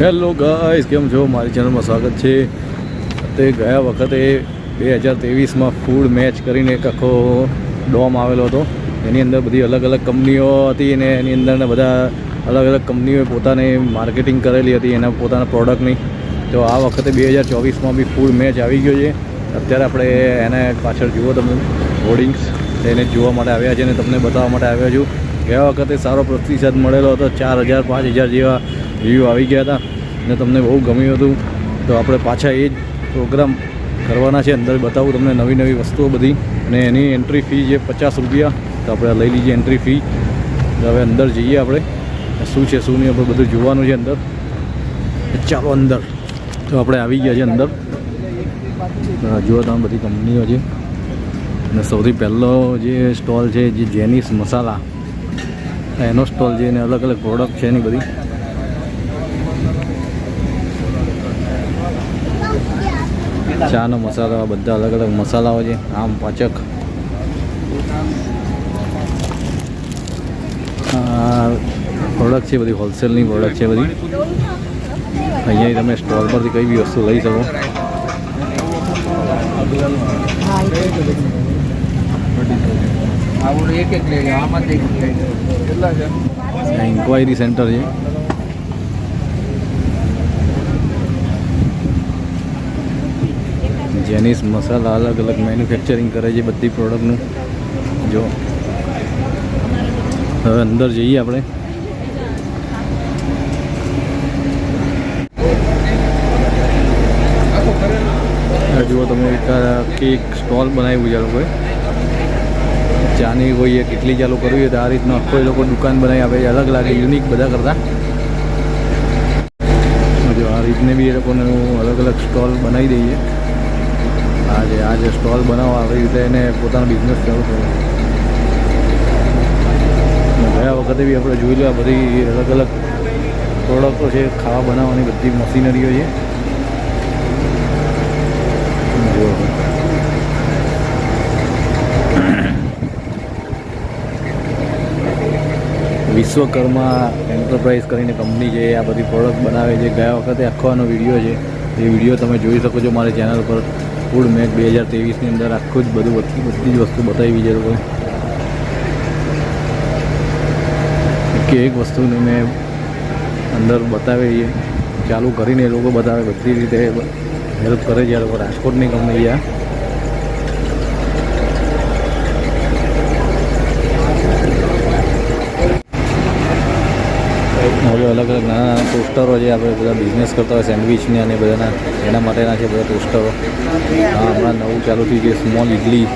Hello guys, કેમ છો? મારી ચેનલમાં સ્વાગત છે. તે ગયા વખતે 2023માં ફૂડ મેચ કરીને એક આખો ડોમ આવેલો હતો. એની અંદર બધી અલગ અલગ કંપનીઓ હતી અને એની અંદરના બધા અલગ અલગ કંપનીઓએ પોતાની માર્કેટિંગ કરેલી હતી એના પોતાના પ્રોડક્ટની. તો આ વખતે 2024માં બી ફૂડ મેચ આવી ગયો છે. અત્યારે આપણે એને પાછળ જુઓ તમે હોર્ડિંગ્સ, એને જોવા માટે આવ્યા છે અને તમને બતાવવા માટે આવ્યા છું. ગયા વખતે સારો પ્રતિસાદ મળેલો હતો. 4000 5000 જેવા વ્યૂ આવી ગયા હતા અને તમને બહુ ગમ્યું હતું. તો આપણે પાછા એ જ પ્રોગ્રામ કરવાના છે. અંદર બતાવું તમને નવી નવી વસ્તુઓ બધી, અને એની એન્ટ્રી ફી છે 50 રૂપિયા. તો આપણે લઈ લીજીએ એન્ટ્રી ફી. હવે અંદર જઈએ, આપણે શું છે શું નહીં આપણે બધું જોવાનું છે અંદર. ચાલો અંદર. તો આપણે આવી ગયા છે અંદર. જુઓ તમે બધી કંપનીઓ છે અને સૌથી પહેલો જે સ્ટોલ છે જે જેનીસ મસાલા, એનો સ્ટોલ છે અને અલગ અલગ પ્રોડક્ટ છે એની બધી. ચાનો મસાલા, બધા અલગ અલગ મસાલાઓ છે. આમ પાચક, પ્રોડક્ટ છે બધી, હોલસેલની પ્રોડક્ટ છે બધી. અહીંયા તમે સ્ટોલ પરથી કઈ બી વસ્તુ લઈ શકો. ઇન્ક્વાયરી સેન્ટર છે. જેનીસ મસાલા અલગ અલગ મેન્યુફેક્ચરિંગ કરે છે બધી પ્રોડક્ટનું. જો હવે અંદર જઈએ આપણે. જુઓ તમે એક સ્ટોલ બનાવ્યું છે આ લોકોએ. ચાની કોઈએ કેટલી ચાલુ કરવી હોય તો આ રીતનો આખો એ લોકો દુકાન બનાવી આપે છે. અલગ લાગે, યુનિક બધા કરતા. જો આ રીતને બી એ લોકોને અલગ અલગ સ્ટોલ બનાવી દઈએ. આ જે સ્ટોલ બનાવવા આવી રીતે એને પોતાનો બિઝનેસ ચાલુ કર્યો. ગયા વખતે બી આપણે જોઈ લો, આ બધી અલગ અલગ પ્રોડક્ટો છે, ખાવા બનાવવાની બધી મશીનરીઓ છે. વિશ્વકર્મા એન્ટરપ્રાઇઝ કરીને કંપની છે, આ બધી પ્રોડક્ટ બનાવે છે. ગયા વખતે આખો આનો વિડીયો છે, એ વિડીયો તમે જોઈ શકો છો મારી ચેનલ પર. ફૂડ મેચ 2023ની અંદર આખું જ બધું બધી જ વસ્તુ બતાવી છે લોકોએ. એક વસ્તુને મેં અંદર બતાવી, ચાલુ કરીને એ લોકો બતાવે, બધી રીતે હેલ્પ કરે છે. આ લોકો રાજકોટની કંપની છે. હવે અલગ અલગ નાના નાના ટોસ્ટરો છે. આપણે બધા બિઝનેસ કરતા હોય સેન્ડવિચને અને બધાના, એના માટેના છે બધા ટોસ્ટરો. હા, હમણાં નવું ચાલુ થયું છે સ્મોલ ઇડલી,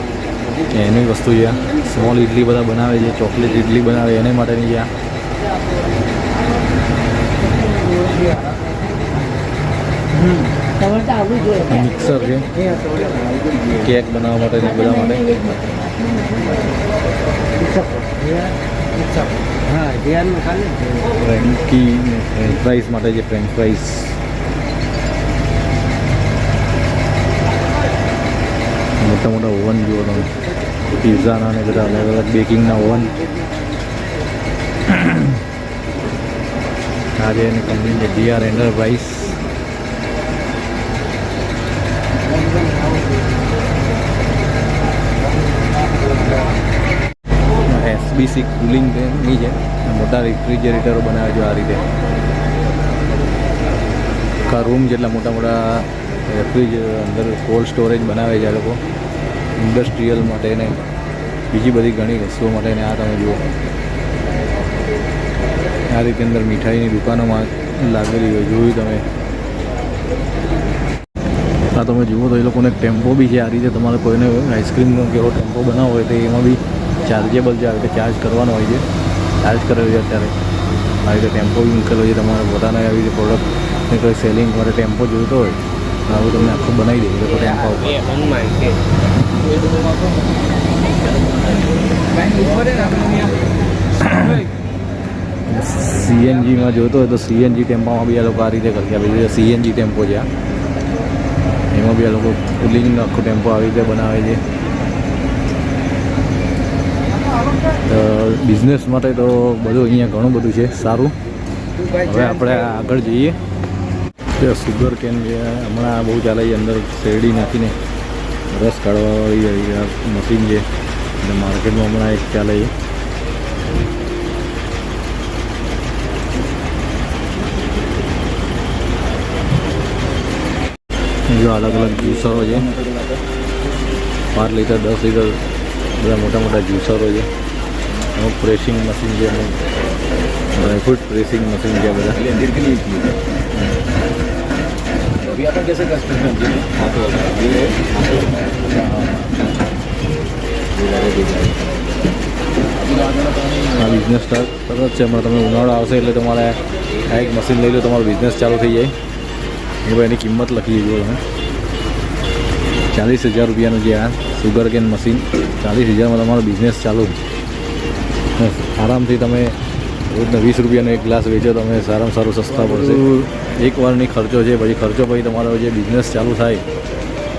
એની વસ્તુ છે. સ્મોલ ઇડલી બધા બનાવે છે, ચોકલેટ ઇડલી બનાવે એને માટેની છે. મિક્સર છે કેક બનાવવા માટે, બધા માટે. ફ્રેન્કી ફ્રેન્ચ ફ્રાઈસ માટે છે, ફ્રેન્ચ ફ્રાઈસ. મોટા મોટા ઓવન જુઓ તમે, પિઝાના અને બધા અલગ અલગ બેકિંગના ઓવન. આ છે એની કંપની છે DR એન્ટરપ્રાઇઝ. SBC કુલિંગ ની છે. મોટા રેફ્રિજરેટરો બનાવે છે આ રીતે. આખા રૂમ જેટલા મોટા મોટા અંદર કોલ્ડ સ્ટોરેજ બનાવે છે આ લોકો, ઇન્ડસ્ટ્રીયલ માટે ને બીજી બધી ઘણી વસ્તુઓ માટે. ને આ તમે જુઓ, આ રીતે અંદર મીઠાઈની દુકાનોમાં લાગેલી હોય, જોયું તમે. આ તમે જુઓ તો એ લોકોને ટેમ્પો બી છે. આ રીતે તમારે કોઈને આઈસ્ક્રીમનો કેવો ટેમ્પો બનાવવો હોય તો એમાં બી ચાર્જેબલ છે. આવી રીતે ચાર્જ કરવાનો હોય છે. ચાર્જ કરેલો છે અત્યારે. આવી રીતે ટેમ્પો બી મૂકેલો છે. તમારે પોતાના આવી રીતે પ્રોડક્ટને કોઈ સેલિંગ માટે ટેમ્પો જોઈતો હોય તો આવું તમને આખું બનાવી દે એ લોકો ટેમ્પો ઉપર. CNGમાં જોઈતો હોય તો CNG ટેમ્પામાં બી આ લોકો આ રીતે કરી આપે છે. CNG ટેમ્પો છે, એમાં બી આ લોકો કુલિંગનો આખો ટેમ્પો આવી રીતે બનાવે છે. બિઝનેસ માટે તો બધું અહીંયા ઘણું બધું છે સારું. હવે આપણે આગળ જઈએ. જે સુગર કેન જે હમણાં બહુ ચાલે છે, અંદર શેરડી નાખીને રસ કાઢવાવાળી મશીન છે, એટલે માર્કેટમાં હમણાં એક ચાલે છે. જો અલગ અલગ જ્યુસરો છે, 5 લીટર 10 લીટર બધા મોટા મોટા જ્યુસરો છે. અમુક પ્રેસિંગ મશીન છે, અમુક ડ્રાયફ્રૂટ પ્રેસિંગ મશીન છે બધા. આ બિઝનેસ સ્ટાર્ટ સરસ છે. હમણાં તમે ઉનાળો આવશે એટલે તમારે આ એક મશીન લઈ લો, તમારો બિઝનેસ ચાલુ થઈ જાય. એ ભાઈ એની કિંમત લખી જુઓ તમે, 40,000 રૂપિયાનું છે આ સુગર કેન મશીન. 40,000માં તમારો બિઝનેસ ચાલુ. આરામથી તમે રોજના 20 રૂપિયાનો એક ગ્લાસ વેચો, તમે સારામાં સારું સસ્તા પડશે. એક વારની ખર્ચો છે, પછી ખર્ચો પછી તમારો જે બિઝનેસ ચાલુ થાય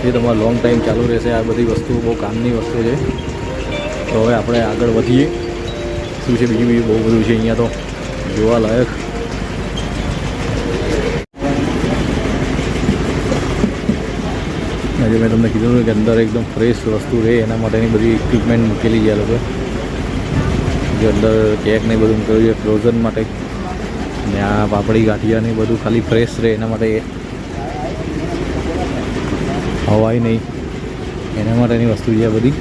એ તમારો લોંગ ટાઈમ ચાલુ રહેશે. આ બધી વસ્તુઓ બહુ કામની વસ્તુ છે. તો હવે આપણે આગળ વધીએ. શું છે બીજું બહુ બધું છે અહીંયા તો જોવાલાયક. આજે મેં તમને કીધું કે અંદર એકદમ ફ્રેશ વસ્તુ રહે એના માટેની બધી ઇક્વિપમેન્ટ મૂકેલી છે આ લોકો. જે અંદર કેક ને બધું મૂકેલું છે ફ્રોઝન માટે, ને આ પાપડી ગાંઠિયા ને બધું ખાલી ફ્રેશ રહે એના માટે, હવાય નહીં એના માટેની વસ્તુ છે આ બધી.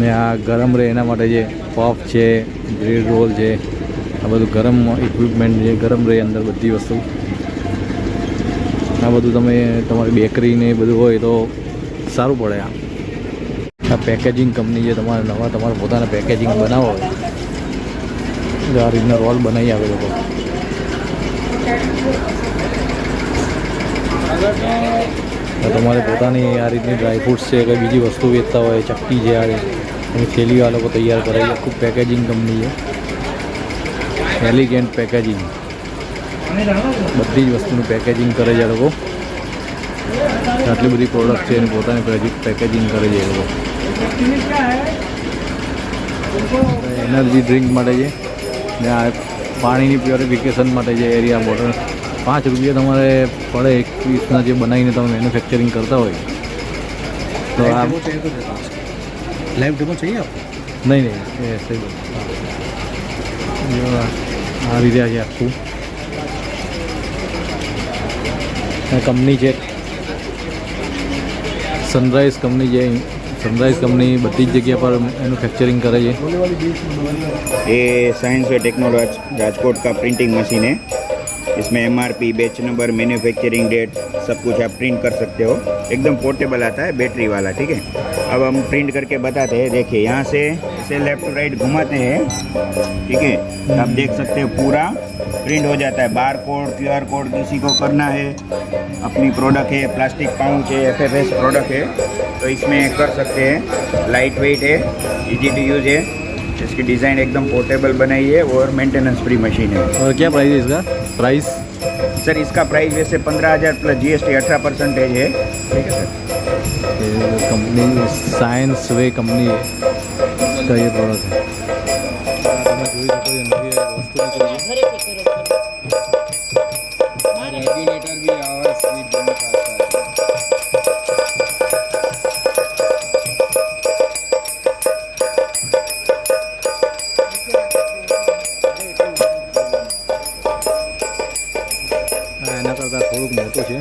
ને આ ગરમ રહે એના માટે છે પફ છે, બ્રેડ રોલ છે, આ બધું ગરમ ઇક્વિપમેન્ટ છે, ગરમ રહે અંદર બધી વસ્તુ. આ બધું તમે તમારી બેકરી ને બધું હોય તો સારું પડે. આ પેકેજિંગ કંપની છે, તમારે નવા તમારે પોતાના પેકેજિંગ બનાવો હોય આ રીતના રોલ બનાવી આવે લોકો. તમારે પોતાની આ રીતની ડ્રાયફ્રૂટ્સ છે કે બીજી વસ્તુ વેચતા હોય, ચક્કી છે, આ એની થેલીઓ આ લોકો તૈયાર કરે છે. ખૂબ પેકેજિંગ કંપની છે, એલિગન્ટ પેકેજિંગ. બધી જ વસ્તુનું પેકેજિંગ કરે છે આ લોકો. આટલી બધી પ્રોડક્ટ છે એની પોતાની પેકેજિંગ કરે છે એ લોકો. એનર્જી ડ્રિંક માટે છે ને આ પાણીની પ્યોરિફિકેશન માટે છે. એરિયા બોટલ 5 રૂપિયા તમારે પડે 21ના જે બનાવીને તમે મેન્યુફેક્ચરિંગ કરતા હોય તો આ લાઈવ ડેમો चाहिए आप? નહીં એ સહી આ રીતે છે આખું. કંપની છે સનરાઈઝ કંપની છે. सनराइज कंपनी बड़ी जगह पर मैन्युफैक्चरिंग करे है. ये साइंस व टेक्नोलॉजी राजकोट का प्रिंटिंग मशीन है. इसमें MRP, batch number, manufacturing date सब कुछ आप प्रिंट कर सकते हो. एकदम पोर्टेबल आता है, बैटरी वाला. ठीक है, अब हम प्रिंट करके बताते हैं. देखिए यहाँ से इसे लेफ्ट टू राइट घुमाते हैं. ठीक है, आप देख सकते हो पूरा प्रिंट हो जाता है. बार कोड, QR कोड किसी को करना है, अपनी प्रोडक्ट है, प्लास्टिक पाउच है, FFS प्रोडक्ट है तो इसमें कर सकते हैं. लाइट वेट है, इजी टू यूज़ है. इसकी डिज़ाइन एकदम पोर्टेबल बनाई है और मेंटेनेंस फ्री मशीन है. और क्या प्राइस है इसका? प्राइस सर इसका प्राइस वैसे 15,000 प्लस GST 18% है. ठीक है सर. कंपनी साइंस वे कंपनी का ये प्रोडक्ट है. रेगुलेटर भी और स्पीड दोनों का એના કરતાં થોડુંક મોટું છે.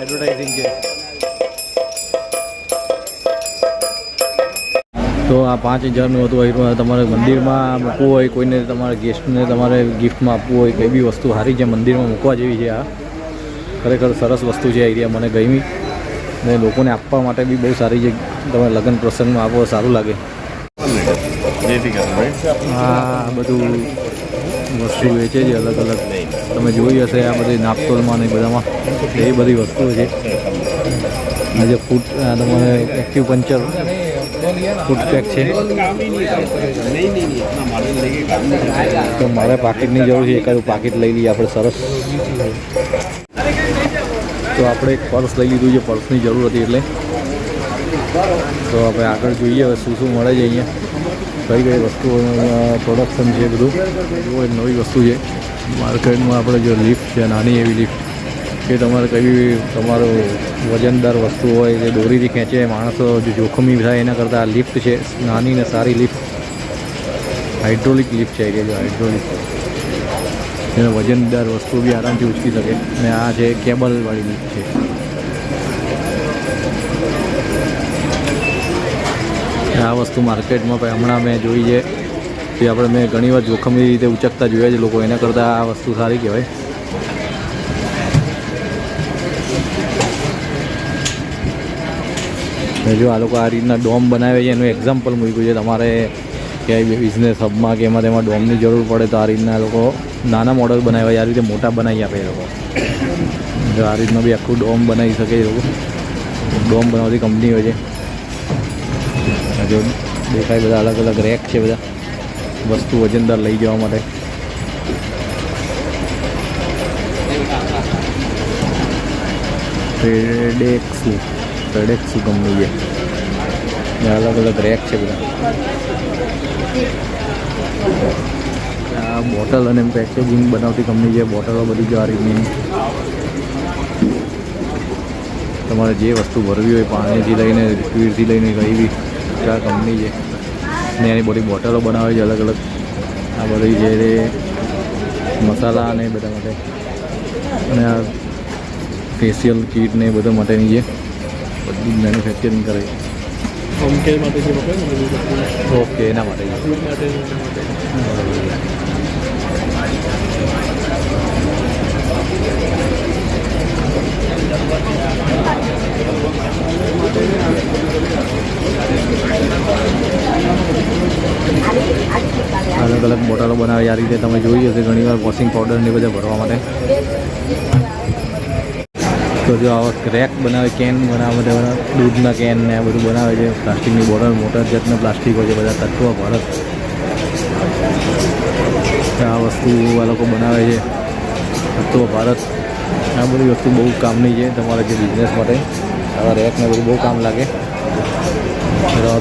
એડવર્ટાઇઝિંગ છે. તો આ 5,000નું હતું. અહીં તમારે મંદિરમાં મૂકવું હોય, કોઈને તમારા ગેસ્ટને તમારે ગિફ્ટમાં આપવું હોય, કઈ બી વસ્તુ સારી છે મંદિરમાં મૂકવા જેવી છે. આ ખરેખર સરસ વસ્તુ છે. એરિયા મને ગમી ને લોકોને આપવા માટે બી બહુ સારી છે. તમે લગ્ન પ્રસંગમાં આપો સારું લાગે. આ બધું વસ્તુ વેચે છે અલગ અલગ. તમે જોઈ હશે આ બધી નાપતોલમાં ને બધામાં એ બધી વસ્તુઓ છે. આજે ફૂડ તમારે એક્યુપંચર ફૂડ પેક છે. તો મારે પાકીટની જરૂર છે, એકાદું પાકીટ લઈ લઈએ આપણે. સરસ. તો આપણે એક પર્સ લઈ લીધું છે, પર્સની જરૂર હતી એટલે. તો આપણે આગળ જોઈએ હવે શું શું મળે છે અહીંયા, કઈ કઈ વસ્તુઓ પ્રોડક્શન છે બધું. જુઓ એક નવી વસ્તુ છે માર્કેટમાં. આપણે જો લિફ્ટ છે, નાની એવી લિફ્ટ કે તમારે કઈ તમારું વજનદાર વસ્તુ હોય જે દોરીથી ખેંચે, માણસો જો જોખમી થાય એના કરતાં આ લિફ્ટ છે, નાની ને સારી લિફ્ટ. હાઇડ્રોલિક લિફ્ટ છે કે જો હાઇડ્રોલિક, જેને વજનદાર વસ્તુ બી આરામથી ઉચકી શકે. અને આ છે કેબલવાળી લિફ્ટ છે. આ વસ્તુ માર્કેટમાં પણ હમણાં મેં જોઈ છે કે આપણે મેં ઘણી વાર જોખમી રીતે ઉચકતા જોયા છે લોકો, એના કરતાં આ વસ્તુ સારી કહેવાય. જો આ લોકો આ રીતના ડોમ બનાવે છે એનું એક્ઝામ્પલ મૂક્યું છે. તમારે ક્યાંય બિઝનેસ હબમાં કે એમાં તેમાં ડોમની જરૂર પડે તો આ રીતના લોકો નાના મોડલ બનાવ્યા છે, આ રીતે મોટા બનાવી આપે એ લોકો. જો આ રીતના બી આખું ડોમ બનાવી શકે એ લોકો. ડોમ બનાવતી કંપની હોય છે. જો દેખાય બધા અલગ અલગ રેક છે, બધા વસ્તુ વજનદાર લઈ જવા માટે. ફેડેક્સુ કંપની છે. અલગ અલગ રેક છે બધા. આ બોટલ અને પેકેજિંગ બનાવતી કંપની છે. બોટલો બધી જો આ રીતની તમારે જે વસ્તુ ભરવી હોય પાણીથી લઈને લિક્વિડથી લઈને કઈ બી આ કંપની છે ને એની બધી બોટલો બનાવે છે અલગ અલગ. આ બધી જે મસાલા અને એ બધા માટે અને આ ફેશિયલ કીટ ને એ બધા માટેની છે. બધી મેન્યુફેક્ચરિંગ કરે છે. હોમ કેર માટે છે. ઓકે, એના માટે અલગ અલગ બોટલો બનાવે. આ રીતે તમે જોઈ હશે ઘણીવાર વોશિંગ પાવડર ને બધા ભરવા માટે. તો જો આવા રેક બનાવે, કેન બનાવે, બધા દૂધના કેન ને આ બધું બનાવે છે. પ્લાસ્ટિકની બોટલ, મોટા જાતના પ્લાસ્ટિક હોય છે બધા. તત્વ ભારત આ વસ્તુ આ લોકો બનાવે છે. તત્વ ભારત આ બધી વસ્તુ બહુ કામની છે તમારા જે બિઝનેસ માટે. આવા રેક ને બધું બહુ કામ લાગે.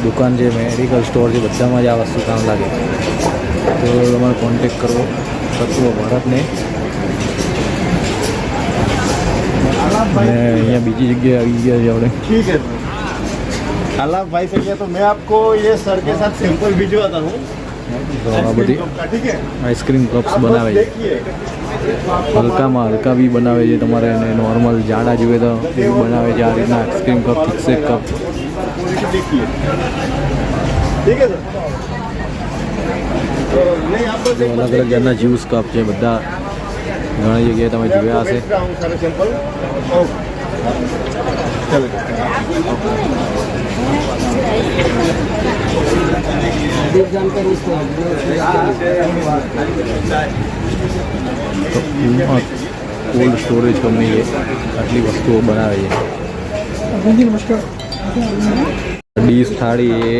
દુકાન છે, મેડિકલ સ્ટોર છે, બધામાં જ આ વસ્તુ કામ લાગે. તો તમારે કોન્ટેક કરવો તત્વ ભારતને. અને અહીંયા બીજી જગ્યાએ આવી ગયા છે આપણે. ठीक है अलाप भाई से किया तो मैं आपको ये सर के साथ सैंपल भिजवाता हूँ. તો આ બધી ठीक है આઈસ્ક્રીમ કપ્સ બનાવે છે. देखिए હલકામાં હલકા બી બનાવે છે. તમારે એને નોર્મલ જાડા જોઈએ તો એ બી બનાવે છે. આ રીતના આઈસ્ક્રીમ કપ, થિકસેક કપ. देखिए ठीक है सर. तो नहीं आपको તો અલગ અલગ જાતના જ્યુસ કપ છે બધા. ઘણી જગ્યાએ તમે જોયા હશે. सारे सैंपल चलो તો કોલ્ડ સ્ટોરેજ કંપની છે, આટલી વસ્તુઓ બનાવે છે. ડીશ થાળી એ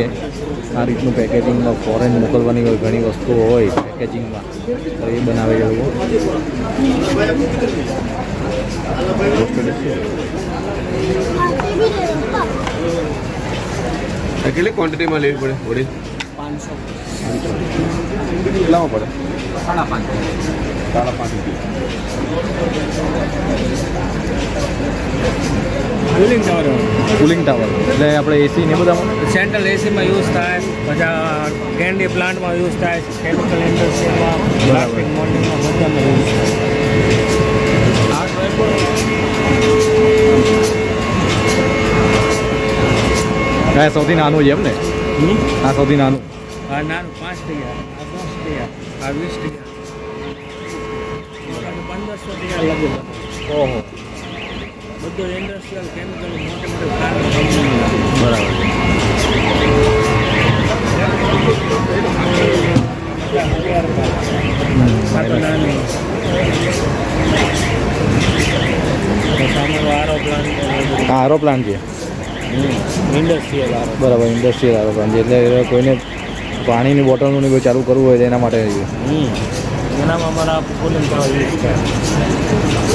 આ રીતનું પેકેજિંગમાં ફોરેન મોકલવાની હોય ઘણી વસ્તુઓ હોય પેકેજિંગમાં, તો એ બનાવે છે લોકો. કેટલી ક્વોન્ટિટીમાં લેવી પડે હોડી? 500. કેટલામાં પડે? 5.5. કુલિંગ ટાવર કુલિંગ ટાવર એટલે આપણે એસી ને બધામાં સેન્ટ્રલ એસીમાં યુઝ થાય, બધા કેન્ડી પ્લાન્ટમાં યુઝ થાય, કેમિકલ ઇન્ડસ્ટ્રીમાં, પ્લાસ્ટિક મોલ્ડિંગમાં બધામાં યુઝ થાય. આ સૌથી નાનું છે એમ ને? આ સૌથી નાનું. આ નાનું 5 ટકા, આ 10 ટકા, આ 20 ટકા, 1500 ટકા લગે. ઓહો, બધું ઇન્ડસ્ટ્રીયલ કેમિકલ મોટે મોટે પ્લાન્ટ. બરાબર. આ આરો પ્લાન્ટ છે. ઇન્ડસ્ટ્રીયલ આવે. બરાબર, ઇન્ડસ્ટ્રીયલ આવે પણ એટલે એ કોઈને પાણીની બોટલનું ને કોઈ ચાલુ કરવું હોય તો એના માટે છે. એનામાં અમારા કુલિંગ પાવર યુઝ થાય.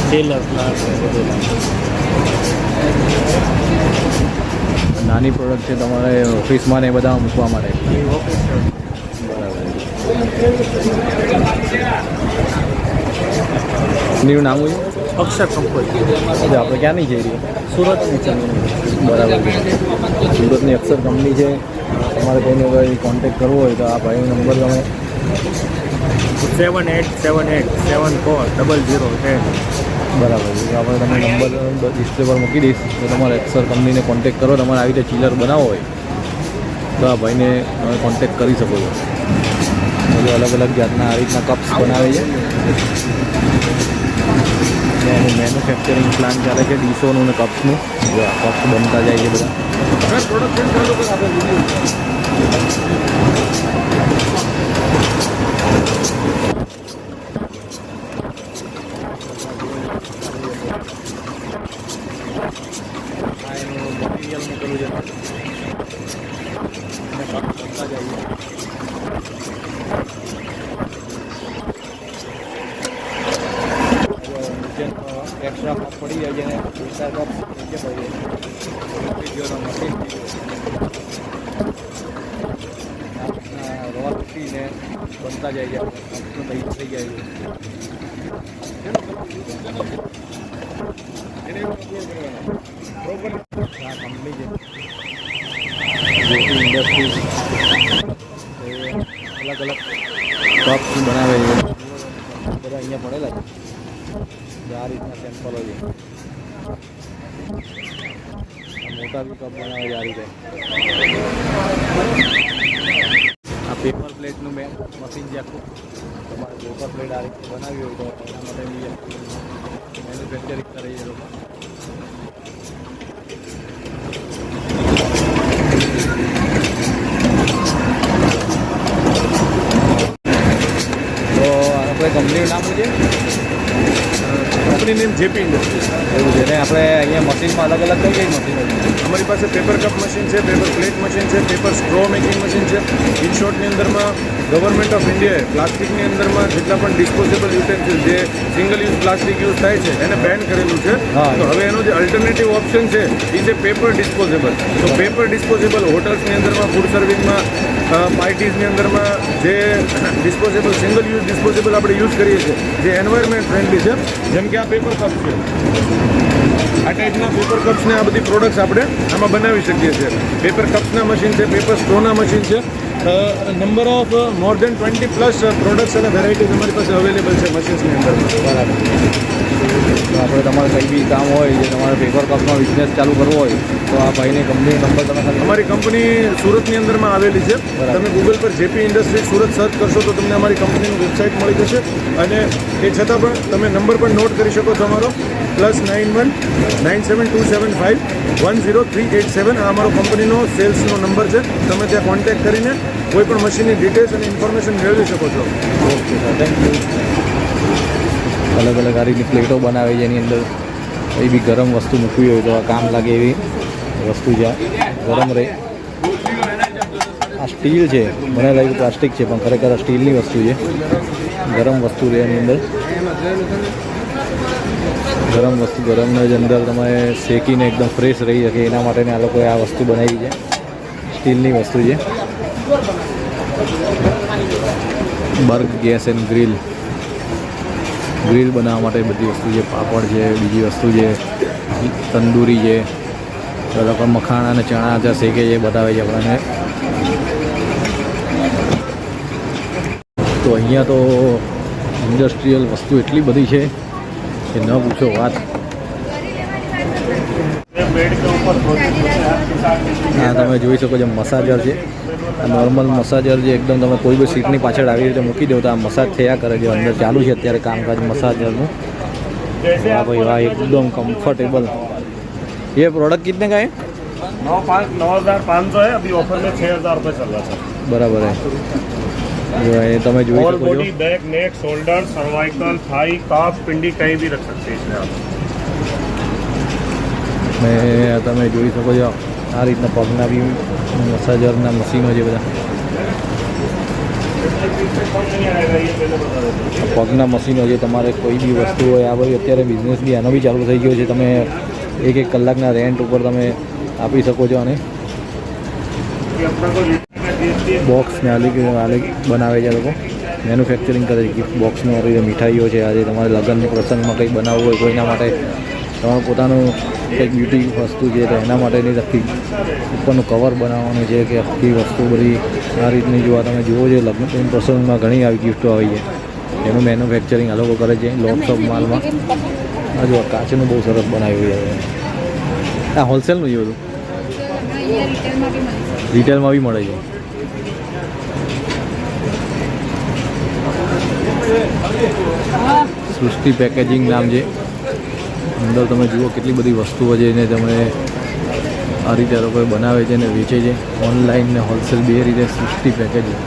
ટેલર પ્લાન્ટ બધું. નાની પ્રોડક્ટ છે તમારે ઓફિસમાં ને એ બધા મૂકવા માટે. બરાબર. એનું નામ હોય અક્ષર કંપની આપણે ક્યાંની છે એરિયા? સુરતની છે. બરાબર છે. સુરતની અક્ષર કંપની છે. તમારે કોઈને કોઈ કોન્ટેક્ટ કરવો હોય તો આ ભાઈનો નંબર તમે 7878740010. બરાબર છે. આપણે તમે નંબર ડિસ્પ્લે પર મૂકી દઈશ તો તમારે અક્ષર કંપનીને કોન્ટેક્ટ કરો. તમારે આવી રીતે ચીલર બનાવવો હોય તો આ ભાઈને તમે કોન્ટેક્ટ કરી શકો છો. બધું અલગ અલગ જાતના આ રીતના કપ્સ બનાવે છે. એનું મેન્યુફેક્ચરિંગ પ્લાન્ટ ચાલે છે ડીશોનું ને કપ્સનું. જો આ કપ્સ બનતા જાય છે બધા. મટીરિયલ મૂકેલું છે. એક્સ્ટ્રા કપ પડી જાય છે ને એક્સ્ટ્રા કપ નીચે પડી જાય મશીન રોલ ઉઠીને બનતા જાય છે. તૈયાર થઈ જાય છે. આ કંપની છે જ્યોતિ ઇન્ડસ્ટ્રીઝ. અલગ અલગ કપ્સ બનાવે છે બધા અહીંયા પડેલા છે. આ રીતના સેમ્પલો છે. મોટા બી કપ બનાવે છે આ રીતે. આ પેપર પ્લેટનું મશીન છે આખું. તમારે પેપર પ્લેટ આ રીતે બનાવી હોય તો એના માટે બી મેન્યુફેક્ચરિંગ કરે છે લોકો. તો આપણે કંપનીનું નામ શું છે? Company name JP industries. એવું છે ને આપણે અહીંયા મશીનમાં અલગ અલગ કઈ કઈ મશીનો છે? અમારી પાસે પેપર કપ મશીન છે, પેપર પ્લેટ મશીન છે, પેપર સ્ટ્રો મેકિંગ મશીન છે. ઇન શોર્ટની અંદરમાં ગવર્મેન્ટ ઓફ ઇન્ડિયાએ પ્લાસ્ટિકની અંદરમાં જેટલા પણ ડિસ્પોઝેબલ યુટેન્સિલ જે સિંગલ યુઝ પ્લાસ્ટિક યુઝ થાય છે એને બેન કરેલું છે. હા. તો હવે એનો જે અલ્ટરનેટિવ ઓપ્શન છે એ છે પેપર ડિસ્પોઝેબલ. તો પેપર ડિસ્પોઝેબલ હોટલ્સની અંદરમાં, ફૂડ સર્વિસમાં, પાર્ટીઝની અંદરમાં જે ડિસ્પોઝેબલ સિંગલ યુઝ ડિસ્પોઝેબલ આપણે યુઝ કરીએ છીએ જે એન્વાયરમેન્ટ ફ્રેન્ડલી છે. જેમ કે આ પેપર કપ છે. આ ટાઈપના પેપર કપ્સને આ બધી પ્રોડક્ટ્સ આપણે આમાં બનાવી શકીએ છીએ. પેપર કપ્સના મશીન છે, પેપર સ્ટ્રોના મશીન છે. Number of more than 20+ products અને વેરાયટીઝ અમારી પાસે અવેલેબલ છે મશીન્સની અંદર. બરાબર. તો આપણે તમારે કંઈ બી કામ હોય જે તમારે પેપર કપનો બિઝનેસ ચાલુ કરવો હોય તો આ ભાઈની કંપની નંબર તમે ખાલી અમારી કંપની સુરતની અંદરમાં આવેલી છે. તમે ગૂગલ પર જેપી ઇન્ડસ્ટ્રીઝ સુરત સર્ચ કરશો તો તમને અમારી કંપનીની વેબસાઇટ મળી જશે. અને એ છતાં પણ તમે નંબર પણ નોટ કરી શકો છો અમારો +91 9727510387. આ અમારો કંપનીનો સેલ્સનો નંબર છે. તમે ત્યાં કોન્ટેક્ટ કરીને કોઈ પણ મશીનની ડિટેલ્સ અને ઇન્ફોર્મેશન મેળવી શકો છો. Okay sir, thank you. અલગ અલગ આ રીતની પ્લેટો બનાવે છે. એની અંદર કંઈ બી ગરમ વસ્તુ મૂકવી હોય તો આ કામ લાગે એવી વસ્તુ છે. ગરમ રહે. આ સ્ટીલ છે. મને લાગ્યું પ્લાસ્ટિક છે પણ ખરેખર આ સ્ટીલની વસ્તુ છે. ગરમ વસ્તુ રહે એની અંદર. ગરમ વસ્તુ ગરમની જ અંદર તમે શેકીને એકદમ ફ્રેશ રહી શકે એના માટે આ લોકોએ આ વસ્તુ બનાવી છે. સ્ટીલની વસ્તુ છે. બર્ગ ગેસ એન્ડ ગ્રીલ બનાવવા માટે બધી વસ્તુ છે. પાપડ છે, બીજી વસ્તુ છે, તંદૂરી છે. લોકો મખાણા અને ચણા જ્યાં શેકે છે બતાવે છે આપણને. તો અહીંયા તો ઇન્ડસ્ટ્રીયલ વસ્તુ એટલી બધી છે કે ન પૂછો વાત. હા, તમે જોઈ શકો છો મસાજર છે. આ નોર્મલ મસાજર જે એકદમ તમે કોઈ બી સીટની પાછળ આવી રીતે મૂકી દો તો આ મસાજ થયા કરે છે. અંદર ચાલુ છે અત્યારે કામકાજ મસાજરનું. વાહ ભાઈ વાહ, एकदम कंफर्टेबल. ये प्रोडक्ट कितने का है? 9,500 है. अभी ऑफर में 6,000 रुपये चल रहा है. बराबर है. जो है તમે જોઈ ऑल શકો बॉडी, છો. बैक, नेक, शोल्डर, सर्वाइकल, थाई, काफ, पिंडी कहीं भी रख सकते हैं इसमें आप. ને તમે જોઈ શકો છો આ રીતના પગના બી મસાજરના મશીનો છે બધા. પગના મશીનો છે, તમારે કોઈ બી વસ્તુ હોય. આ બધી અત્યારે બિઝનેસ બી આનો બી ચાલુ થઈ ગયો છે. તમે 1 કલાકના રેન્ટ ઉપર તમે આપી શકો છો. અને બોક્સ ને આલી બનાવે છે લોકો, મેન્યુફેક્ચરિંગ કરે છે ગિફ્ટ બોક્સનું. આવી મીઠાઈઓ છે. આજે તમારે લગ્ન પ્રસંગમાં કંઈક બનાવવું હોય કોઈના માટે, તમારું પોતાનું કંઈક બ્યુટી વસ્તુ છે તો એના માટેની આખી ઉપરનું કવર બનાવવાનું છે કે આખી વસ્તુ બધી આ રીતની જોવા તમે જુઓ છો. લગ્ન પ્રસંગમાં ઘણી આવી ગિફ્ટો આવી છે, એનું મેન્યુફેક્ચરિંગ આ લોકો કરે છે લોટ્સ ઓફ માલમાં. આ જો કાચનું બહુ સરસ બનાવ્યું છે. આ હોલસેલનું છે બધું, રિટેલમાં બી મળે છે. સૃષ્ટિ પેકેજિંગ નામ છે. અંદર તમે જુઓ કેટલી બધી વસ્તુઓ છે ને તમે આ રીતે લોકો બનાવે છે ને વેચે છે, ઓનલાઈન ને હોલસેલ બે રીતે. સૃષ્ટિ પેકેજિંગ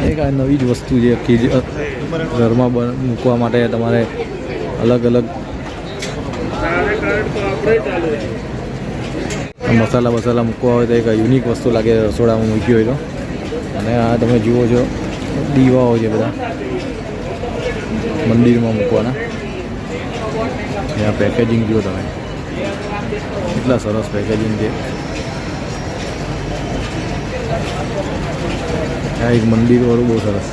એક આ નવી જ વસ્તુ છે કે ઘરમાં મૂકવા માટે તમારે અલગ અલગ મસાલા મૂકવા હોય તો એક યુનિક વસ્તુ લાગે રસોડામાં મૂકી હોય તો. અને આ તમે જુઓ છો દીવાઓ છે બધા મંદિરમાં મૂકવાના. આ પેકેજિંગ જુઓ તમે, કેટલા સરસ પેકેજિંગ છે. આ એક મંદિરવાળું બહુ સરસ.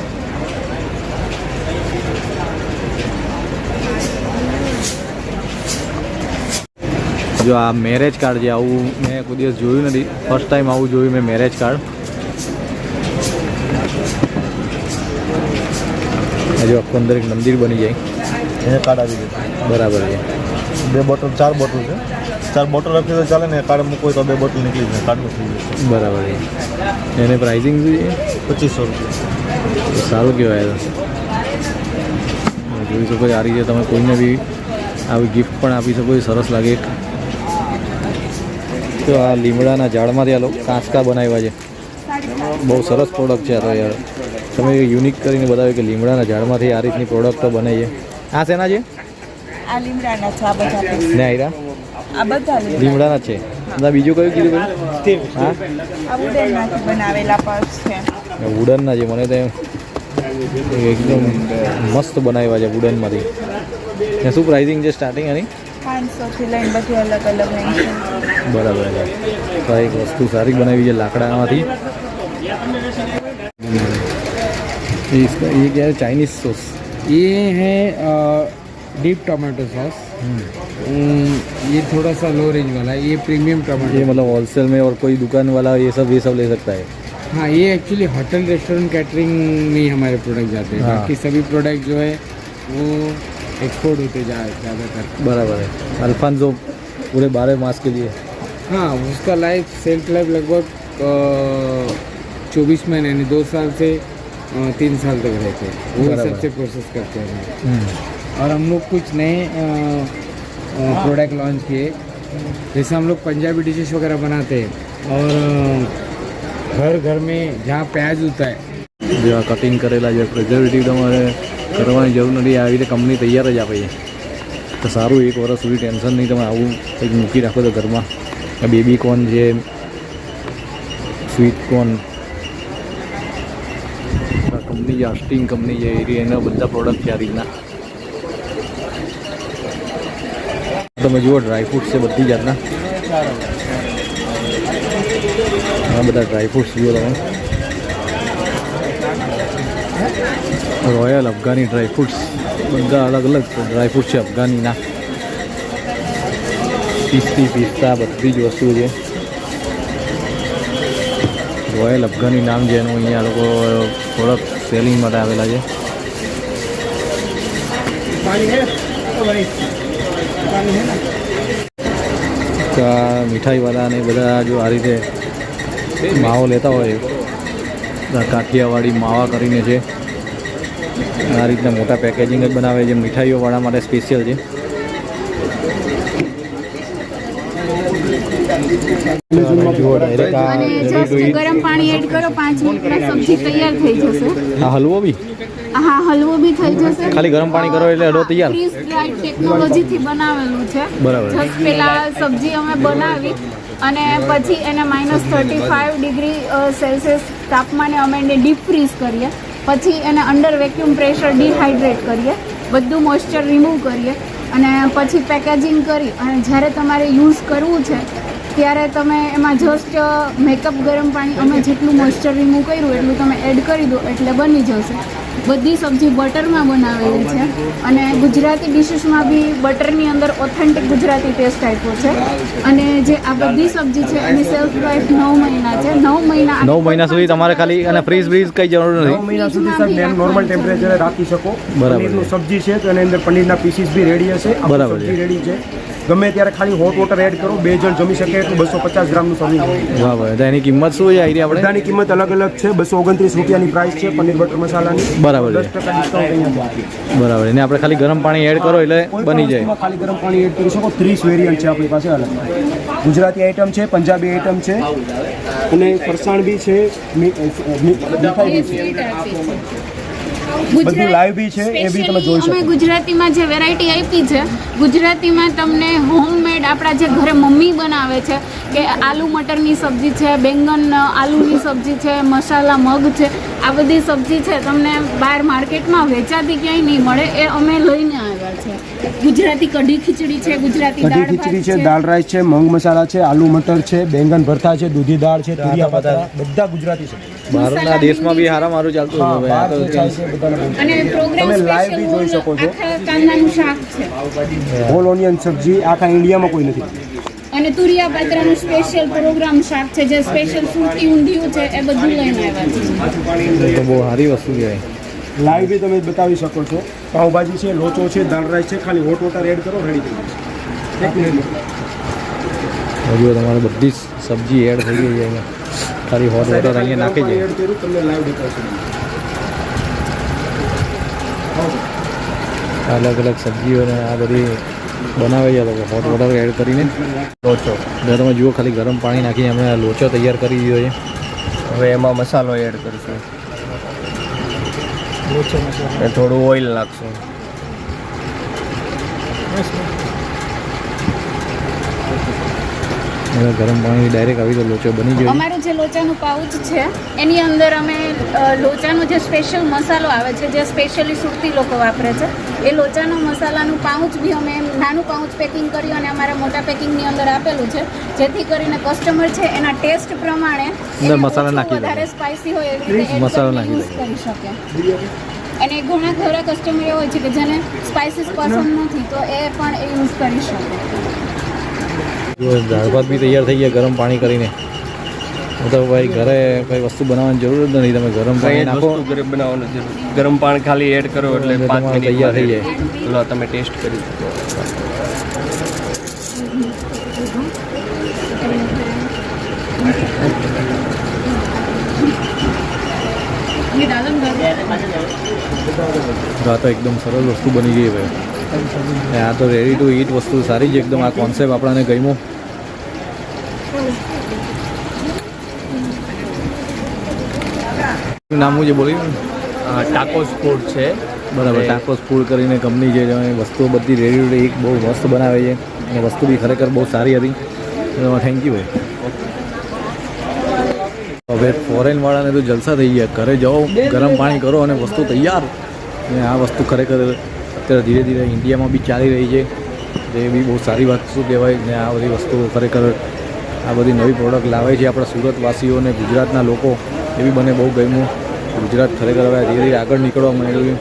જો આ મેરેજ કાર્ડ છે, આવું મેં કોઈ દિવસ જોયું નથી, ફર્સ્ટ ટાઈમ આવું જોયું મેં મેરેજ કાર્ડ. જો આખું અંદર એક મંદિર બની જાય એને કાર્ડ આવી જશે. બરાબર છે. 2 બોટલ 4 બોટલ છે, 4 બોટલ રાખી તો ચાલે ને. કાર્ડ મૂકવો હોય તો 2 બોટલ નીકળી જાય, કાર્ડનું થઈ જશે. બરાબર છે. એને પ્રાઇસિંગ શું છે? 2500 રૂપિયા. તો સારું કહેવાય. તો જોઈ શકો છો આ રીતે તમે કોઈને બી આવી ગિફ્ટ પણ આપી શકો છો, સરસ લાગે. તો આ લીમડાના ઝાડમાંથી આ લોકો કાંચકા બનાવ્યા છે, બહુ સરસ પ્રોડક્ટ છે આ તો યાર. તમે યુનિક કરીને બતાવ્યું કે લીમડાના ઝાડમાંથી આ રીતની પ્રોડક્ટો બને છે. આ શેના છે? આ લીમડાના છે. આ બધા ને આયરા આ બધા લીમડાના જ છે. ના બીજું કયું કીધું ભાઈ? હા, આ વુડનમાંથી બનાવેલા પર્સ છે. વુડનના છે. મને તો એકદમ મસ્ત બનાવ્યા છે વુડનમાંથી. ને શું પ્રાઇસિંગ છે સ્ટાર્ટિંગ એની? 500 થી લઈને બધી અલગ અલગ રેન્જ છે. બરાબર છે. તો એક વસ્તુ સારી બનાવી છે લાકડામાંથી. ये क्या है? Chinese sauce. ये है डीप टमाटो सॉस. ये थोड़ा सा लो रेंज वाला है. ये प्रीमियम टमाटो. ये मतलब होलसेल में और कोई दुकान वाला ये सब ले सकता है. हाँ, ये एक्चुअली होटल रेस्टोरेंट कैटरिंग में ही हमारे प्रोडक्ट जाते हैं. हाँ. बाकी सभी प्रोडक्ट जो है वो एक्सपोर्ट होते ज़्यादातर. बराबर है. अल्फांसो पूरे 12 मास के लिए. हाँ, उसका सेल्फ लाइफ लगभग 24 महीने यानी 2 साल से 3 साल तक रहते हैं. वो हिसाब से प्रोसेस करते हैं. और हम लोग कुछ नए प्रोडक्ट लॉन्च किए, जैसे हम लोग पंजाबी डिशेस वगैरह बनाते हैं. और घर घर में जहाँ प्याज होता है, जो कटिंग करेला जो प्रिजर्वेटिव તમારે કરવાની જરૂર નથી. આવી રીતે કંપની તૈયાર જ આપે છે. તો સારું, 1 વર્ષ સુધી ટેન્શન નહીં. તમે આવું કંઈક મૂકી રાખો તો ઘરમાં. બેબી કોર્ન છે, સ્વીટ કોર્ન કંપની છે, સ્ટીંગ કંપની છે, એના બધા પ્રોડક્ટ છે આ રીતના. તમે જુઓ ડ્રાયફ્રૂટ્સ છે બધી જાતના. આ બધા ડ્રાયફ્રૂટ્સ જુઓ તમે. રોયલ અફઘાની ડ્રાયફ્રૂટ્સ, બધા અલગ અલગ ડ્રાયફ્રૂટ છે અફઘાનીના. પિસ્તા બધી જ વસ્તુ છે. રોયલ અફઘાની નામ છે એનું. અહીંયા લોકો પ્રોડક્ટ સેલિંગ માટે આવેલા છે. મીઠાઈવાળા ને બધા જો આ રીતે માવો લેતા હોય, કાઠિયાવાડી માવા કરીને છે. આ રીતના મોટા પેકેજિંગ જ બનાવે છે. મીઠાઈઓવાળા માટે સ્પેશિયલ છે. ગરમ પાણી એડ કરો, 5 મિનિટમાં સબ્જી તૈયાર થઈ જશે. આ હલવો બી હા હલવો બી થઈ જશે. ખાલી ગરમ પાણી કરો એટલે હલવો તૈયાર. ફ્રીઝ ડ્રાઈડ ટેકનોલોજીથી બનાવેલું છે. બરાબર. જસ્ટ પેલા સબ્જી અમે બનાવી અને પછી એને -35 ડિગ્રી સેલ્સિયસ તાપમાને અમે એને ડીપ ફ્રીઝ કરીએ. પછી એને અંડર વેક્યુમ પ્રેશર ડિહાઇડ્રેટ કરીએ, બધું મોઇસ્ચર રિમૂવ કરીએ અને પછી પેકેજિંગ કરી અને જ્યારે તમારે યુઝ કરવું છે ત્યારે તમે એમાં જસ્ટ મેકઅપ ગરમ પાણી અમે જેટલું મોઇસ્ચર રિમૂવ કર્યું એટલું તમે એડ કરી દો એટલે બની જશે. બધી સબ્જી બટરમાં બનાવેલી છે અને ગુજરાતી ડિશિસમાં બી બટરની અંદર ઓથેન્ટિક ગુજરાતી ટેસ્ટ આપ્યો છે. અને જે આ બધી સબ્જી છે એની સેલ્ફ લાઈફ 9 મહિના છે. 9 મહિના સુધી તમારે ખાલી અને ફ્રીઝ બ્રીઝ કઈ જરૂર 9 નથી. મહિના સુધી સર નોર્મલ ટેમ્પરેચરે રાખી શકો. બરાબર. પનીરનું સબ્જી છે તો એની અંદર પનીરના પીસીસ બી રેડી હશે. આખું બરાબર છે. સબ્જી રેડી છે. ગમે ત્યારે ખાલી હોટ વોટર એડ કરો, 2 જણ જમી શકે એટલું 250 ગ્રામનું સર્વિંગ. બરાબર. તો એની કિંમત શું છે આઈડિયા આપણે? બધાની કિંમત અલગ અલગ છે. 229 રૂપિયાની પ્રાઇસ છે પનીર બટર મસાલાની. બરાબર છે. 10% ડિસ્કાઉન્ટ અહીંયા આપીએ. બરાબર. એને આપણે ખાલી ગરમ પાણી એડ કરો એટલે કોઈ બની પણ જાય. વસ્તુમાં ખાલી ગરમ પાણી એડ કરી શકો. 30 વેરિયન્ટ છે આપણી પાસે અલગ. ગુજરાતી આઈટમ છે, પંજાબી આઈટમ છે અને ફરસાણ બી છે, મીઠાઈ બી છે. બધું live બી છે, એ બી તમે જોઈ શકો. અમે ગુજરાતીમાં જે વેરાયટી આપી છે, ગુજરાતીમાં તમને હોમમેડ આપણા જે ઘરે મમ્મી બનાવે છે કે આલુ મટરની સબ્જી છે, બેંગન આલુની સબ્જી છે, મસાલા મગ છે, આ બધી સબ્જી છે તમને બહાર માર્કેટમાં વેચાતી ક્યાંય નહીં મળે, એ અમે લઈને આવ્યા છે. ગુજરાતી કઢી ખીચડી છે, ગુજરાતી કઢી દાળ ખીચડી ભાત છે, દાળ રાઈસ છે, મગ મસાલા છે, આલુ મટર છે, બેંગન ભરતા છે, દૂધી દાળ છે, તુરિયા પાતરા, બધા ગુજરાતી છે. બહારના દેશમાં બી સારા મારું ચાલતું હા, હતું. બહાર આ તો વેચાય છે બધાને. અને પ્રોગ્રામ તમે live બી જોઈ શકો છો. આખા કાંદાનું શાક છે હોલ ઓનિયન સબ્જી આખા ઇન્ડિયામાં કોઈ નથી. અને તુરિયા પાત્રાનું સ્પેશિયલ પ્રોગ્રામ શાક છે, જે સ્પેશિયલ સુરતી ઊંધિયું છે, એ બધું લઈને આવ્યા છે. તો બહુ સારી વસ્તુ કહેવાય. લાઈવ બી તમે બતાવી શકો છો. પાઉંભાજી છે, લોચો છે, દાળ રાઈસ છે, ખાલી હોટ વોટર એડ કરો, રેડી થઈ જશે. એક મિનિટ. હજુ તમારે બધી જ સબ્જી એડ થઈ ગઈ છે અહીંયા. ખાલી હોટ વોટર અહીંયા નાખી જાય. એડ કર્યું તમને લાઈવ બતાવશું. અલગ અલગ સબ્જીઓને આ બધી બનાવે છે લોકો હોટ વોટર એડ કરીને. લોચો જો તમે જુઓ, ખાલી ગરમ પાણી નાખીને અમે લોચો તૈયાર કરી દીધો છે. હવે એમાં મસાલો એડ કરશું, થોડું ઓઇલ નાખશું. અને ગરમ પાણી ડાયરેક્ટ આવી તો લોચો બની ગયો છે. અમારું જે લોચાનું પાઉચ છે એની અંદર અમે લોચાનો જે સ્પેશિયલ મસાલો આવે છે, જે સ્પેશિયલી સુરતી લોકો વાપરે છે, એ લોચાનો મસાલાનું પાઉચ બી અમે નાનું પાઉચ પેકિંગ કર્યું અને અમારા મોટા પેકિંગની અંદર આપેલું છે, જેથી કરીને કસ્ટમર છે એના ટેસ્ટ પ્રમાણે અંદર મસાલા નાખી દે. વધારે સ્પાઇસી હોય એવી રીતે add મસાલો કરીને નાખી use કરી શકે. અને ઘણા ખરા કસ્ટમર એવા હોય છે કે જેને સ્પાઇસીસ પસંદ નથી, તો એ પણ એ યુઝ કરી શકે. જો દાળ ભાત બી તૈયાર થઈ ગયા ગરમ પાણી કરીને. તો ભાઈ ઘરે કઈ વસ્તુ બનાવવાની જરૂર જ નથી. તમે ગરમ પાણી નાખો, ઘરે બનાવવાનું જરૂર, ગરમ પાણી ખાલી એડ કરો એટલે એટલે 5 મિનિટ તૈયાર થઈ જાય. લો તમે ટેસ્ટ કરી શકો. તો આ તો એકદમ સરળ વસ્તુ બની ગઈ ભાઈ. આ તો રેડી ટુ ઈટ વસ્તુ સારી છે એકદમ. આ કોન્સેપ્ટ આપણને ગમ્યો. નામ હું જે બોલ્યું ટાકોસ ફૂડ છે. બરાબર. ટાકોસ ફૂડ કરીને કંપની છે, વસ્તુઓ બધી રેડી ટુ ઈટ બહુ મસ્ત બનાવે છે અને વસ્તુ બી ખરેખર બહુ સારી હતી. થેન્ક યુ ભાઈ. હવે ફોરેનવાળાને તો જલસા થઈ ગયા. ઘરે જાઓ, ગરમ પાણી કરો અને વસ્તુ તૈયાર. અને આ વસ્તુ ખરેખર અત્યારે ધીરે ધીરે ઇન્ડિયામાં બી ચાલી રહી છે, જે બી બહુ સારી વાત શું કહેવાય. ને આ બધી વસ્તુ ખરેખર આ બધી નવી પ્રોડક્ટ લાવે છે આપણા સુરતવાસીઓ અને ગુજરાતના લોકો. એ બી મને બહુ ગમ્યું. ગુજરાત ખરેખર હવે ધીરે ધીરે આગળ નીકળવા માંડ્યું.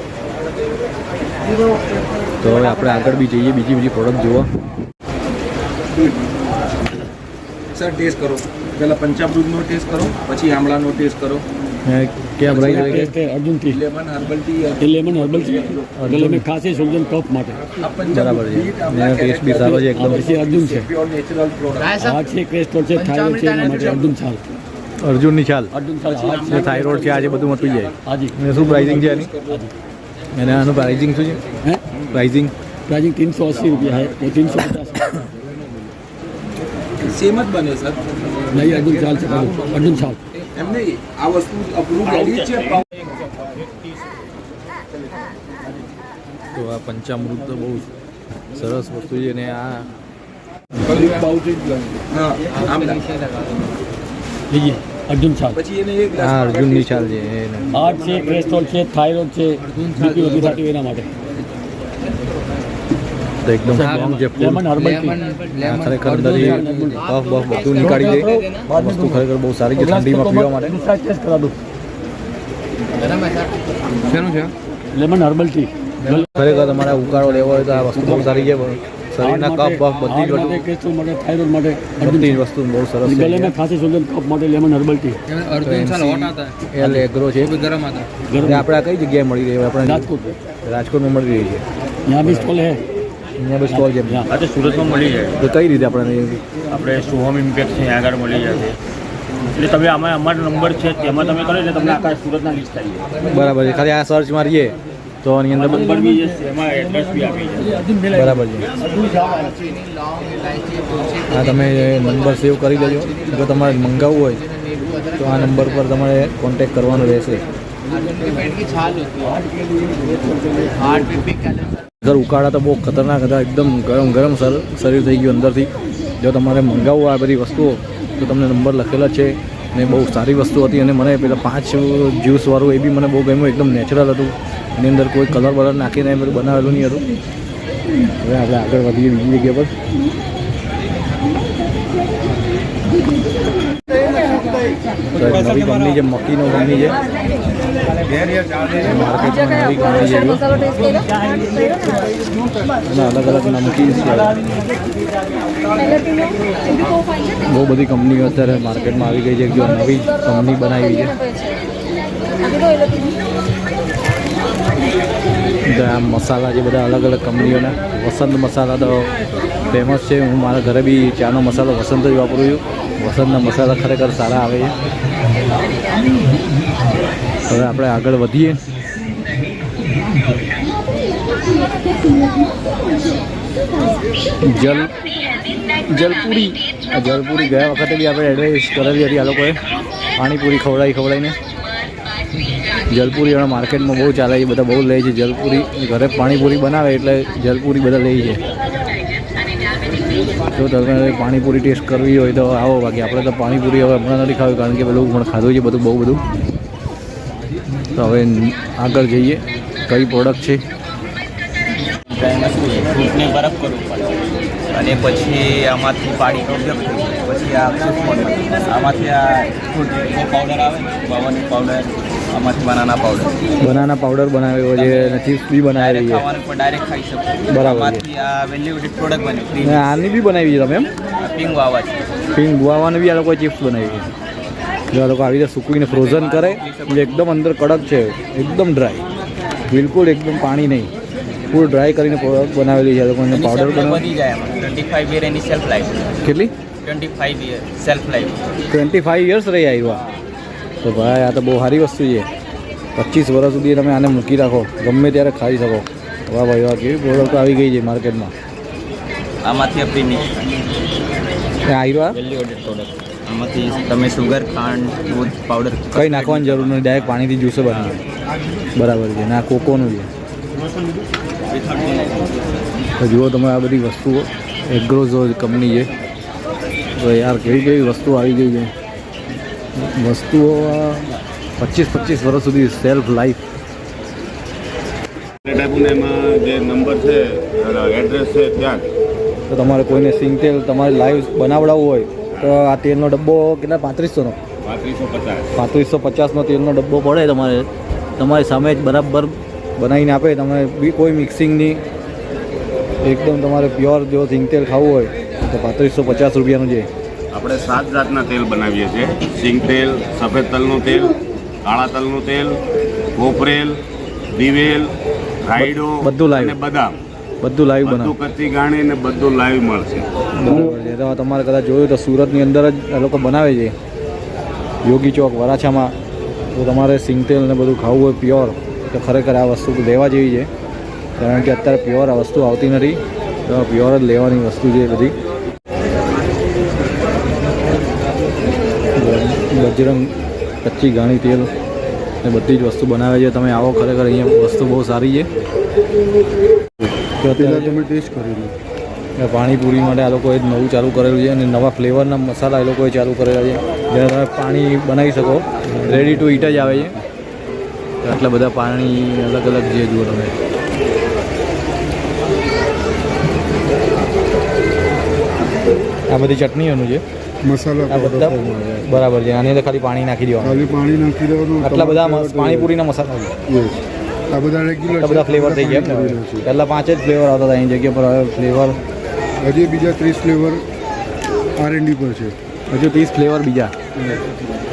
તો હવે આપણે આગળ બી જઈએ બીજી પ્રોડક્ટ જોવા. સર ટેસ્ટ કરો, પહેલાં પંચામૃતનો ટેસ્ટ કરો, પછી આમળાનો ટેસ્ટ કરો. ક્યાં પ્રાઇસ છે? Arjun tea, lemon herbal tea, lemon herbal tea, ગલે મેં ખાંસી સોલ્જન કફ માટે બરાબર છે. એનો ટેસ્ટ બી સારો છે એકદમ. પછી અર્જુન છે, પ્યોર નેચરલ પ્રોડક્ટ. આ છે ક્રેસ્ટોલ છે, થાઇરોઇડ છે, એના માટે અર્જુન છાલ. અર્જુનની છાલ. અર્જુન છાલ જે થાઇરોઇડ છે, આજે બધું મટી જાય. હાજી. અને શું પ્રાઇસિંગ છે એની? અને આનું પ્રાઇસિંગ શું છે? હે પ્રાઇસિંગ 380 રૂપિયા है, 350 સેમ જ બને સર. નહીં, અર્જુન છાલ છે, અર્જુન છાલ. એમ નહીં, આ વસ્તુ અપ્રૂવ રેડી છે. તો આ પંચામૃત તો બહુ સરસ વસ્તુ છે ને આ અર્જુન છાલ આ અર્જુનની છાલ છે હાર્ટ છે, કોલેસ્ટ્રોલ છે, થાઇરોઇડ છે, બીપી વધુ થતું એના માટે. તો એકદમ સ્ટ્રોંગ છે ફૂલ. Lemon herbal T. આ ખરેખર અંદરથી કફ બફ બધું નીકાળી દે. વસ્તુ ખરેખર બહુ સારી છે ઠંડીમાં પીવા માટે. ટેસ્ટ કરા દો. શેનું છે? Lemon herbal T. ખરેખર તમારે ઉકાળો લેવો હોય તો આ વસ્તુ બહુ સારી છે. શરીરના કફ બફ બધી જ વસ્તુ કોલેસ્ટ્રોલ માટે, થાઇરોઇડ માટે, બધી જ વસ્તુ બહુ સરસ છે. ગલે में खांसी सूजन कफ માટે lemon herbal T. L agro છે. આપણે આ કઈ જગ્યાએ મળી રહી આપણે રાજકોટ. રાજકોટમાં મળી રહી છે. यहाँ भी स्टॉल है. અહીંયા બસ સ્ટોલ છે. આજે સુરતમાં મળી જાય. તો કઈ રીતે આપણે આપણે સોહમ ઇમ્પેક્ટ છે આગળ મળી જશે. એટલે તમે આમાં અમારો નંબર છે તેમાં તમે કરો એટલે તમને આખા સુરતના લિસ્ટ આવી જાય. બરાબર છે. ખાલી આ સર્ચ મારીએ તો આની અંદર નંબર બી જશે, એમાં એડ્રેસ બી આપી જાય. બરાબર છે. આ તમે નંબર સેવ કરી દેજો. જો તમારે મંગાવવું હોય તો આ નંબર પર તમારે કોન્ટેક્ટ કરવાનો રહેશે. ઘર ઉકાળા તો બહુ ખતરનાક હતા. એકદમ ગરમ ગરમ શરીર થઈ ગયું અંદરથી. જો તમારે મંગાવવું આ બધી વસ્તુઓ તો તમને નંબર લખેલા છે ને બહુ સારી વસ્તુ હતી. અને મને પેલા 5 જ્યુસવાળું એ બી મને બહુ ગમ્યું. એકદમ નેચરલ હતું. એની અંદર કોઈ કલર બલર નાખીને બધું બનાવેલું નહીં હતું. હવે આપણે આગળ વધીએ બીજી જગ્યા પર. નવી કંપની છે, મકીનો કંપની છે. માર્કેટમાં નવી કંપની છે. અલગ અલગ નમકીન છે. બહુ બધી કંપનીઓ અત્યારે માર્કેટમાં આવી ગઈ છે. જો નવી કંપની બનાવી છે. આ મસાલા છે બધા અલગ અલગ કંપનીઓના. વસંત મસાલા તો ફેમસ છે. હું મારા ઘરે બી ચાનો મસાલો વસંત જ વાપરું છું. વસંતના મસાલા ખરેખર સારા આવે છે. હવે આપણે આગળ વધીએ. જલપુરી ગયા વખતે બી આપણે એડવાઇસ કરેલી હતી આ લોકોએ. પાણીપુરી ખવડાવીને. જલપુરી હમણાં માર્કેટમાં બહુ ચાલે છે. બધા બહુ લે છે જલપુરી. ઘરે પાણીપુરી બનાવે એટલે જલપુરી બધા લે છે. જો તમે પાણીપુરી ટેસ્ટ કરવી હોય તો આવો. બાકી આપણે તો પાણીપુરી હવે હમણાં નથી ખાવી કારણ કે પેલું પણ ખાધું છે બધું બહુ બધું. તો હવે આગળ જઈએ. કઈ પ્રોડક્ટ છે? ફ્રૂટને બરફ કરવું પડે અને પછી આમાંથી પાણી પછી આ આમાંથી આ ફ્રૂટ પાવડર આવે ને બાવાની પાવડર, આમાંથી બનાના પાવડર બનાવ્યો છે અને ચિપ્સ બી બનાવી છે. ખાવાનું પણ ડાયરેક્ટ ખાઈ શકો. બરાબર. આમાંથી આ વેલ્યુએટેડ પ્રોડક્ટ બને. આની બી બનાવી છે તમે એમ? પિંગ વાવા છે. પિંગ ગુઆવાની બી આ લોકોએ ચિપ્સ બનાવી છે. જો આ લોકો આવી રીતે સૂકવીને ફ્રોઝન કરે એટલે એકદમ અંદર કડક છે. એકદમ ડ્રાય, બિલકુલ એકદમ પાણી નહીં. ફૂલ ડ્રાય કરીને પ્રોડક્ટ બનાવેલી છે. લોકોને પાવડર વધી જાય 25 યર એની સેલ્ફ લાઈફ. કેટલી? 25 યર સેલ્ફ લાઈફ. 25 યર્સ રહી આવ્યા. તો ભાઈ આ તો બહુ સારી વસ્તુ છે. 25 વર્ષ સુધી તમે આને મૂકી રાખો, ગમે ત્યારે ખાઈ શકો. વાહ ભાઈ વાહ, કેવી પ્રોડક્ટ આવી ગઈ છે માર્કેટમાં. આમાંથી આપણી આવ્યા વેલ્યુએટેડ પ્રોડક્ટ. આમાંથી તમે સુગર, ખાંડ, દૂધ, પાવડર કંઈ નાખવાની જરૂર નથી. ડાયરેક્ટ પાણીથી જ્યુસ બનાવે. બરાબર છે. ના કોકોનું છે. તો જુઓ તમે આ બધી વસ્તુઓ. એગ્રોઝો કંપની છે. તો યાર કેવી કેવી વસ્તુઓ આવી ગઈ છે. વસ્તુઓ 25 વર્ષ સુધી સેલ્ફ લાઈફ. એમાં જે નંબર છે, એડ્રેસ છે ત્યાં. તો તમારે કોઈને સિંગ તેલ તમારે લાઈવ બનાવડાવવું હોય તો આ તેલનો ડબ્બો કેટલા? 3500નો 3550નો તેલનો ડબ્બો પડે. તમારી સામે જ બરાબર બનાવીને આપે. તમે બી કોઈ મિક્સિંગની એકદમ તમારે પ્યોર જો સિંગ તેલ ખાવું હોય તો 3550 રૂપિયાનું છે. આપણે 7 જાતના તેલ બનાવીએ છીએ. સિંગ તેલ, સફેદ તલનું તેલ, કાળા તલનું તેલ, કોપરેલ, દિવેલ, રાયડો, બધું લાઈવ અને બદામ. બધું લાઈવ બનાવો. બધું કચ્ચી ગાણી ને બધું લાઈવ મળશે. બરાબર છે. તો તમારે કદાચ જોયું તો સુરતની અંદર જ આ લોકો બનાવે છે, યોગી ચોક વરાછામાં. તો તમારે સિંગ તેલ ને બધું ખાવું હોય પ્યોર તો ખરેખર આ વસ્તુ લેવા જેવી છે. કારણ કે અત્યારે પ્યોર આ વસ્તુ આવતી નથી. તો પ્યોર જ લેવાની વસ્તુ છે બધી. બજરંગ કચ્ચી ઘાણી તેલ ને બધી જ વસ્તુ બનાવે છે. તમે આવો, ખરેખર અહીંયા વસ્તુ બહુ સારી છે. તો અત્યારે તમે ટેસ્ટ કરી લો. પાણીપુરી માટે આ લોકોએ નવું ચાલુ કરેલું છે અને નવા ફ્લેવરના મસાલા એ લોકોએ ચાલુ કરેલા છે, જેને તમે પાણી બનાવી શકો. રેડી ટુ ઈટ જ આવે છે. આટલા બધા પાણી અલગ અલગ જે જુઓ તમે. આ બધી ચટણીઓનું છે મસાલા આ બધા બરાબર છે. આની અંદર ખાલી પાણી નાખી દેવાનું. ખાલી પાણી નાખી દેવાનું. આટલા બધા પાણીપુરીના મસાલા છે. આ બધા રેગ્યુલર આટલા બધા ફ્લેવર થઈ ગયા એમ ને. પહેલાં 5 જ ફ્લેવર આવતા હતા એની જગ્યા પર હવે ફ્લેવર હજી બીજા 30 ફ્લેવર R&D પર છે. હજુ 30 ફ્લેવર બીજા.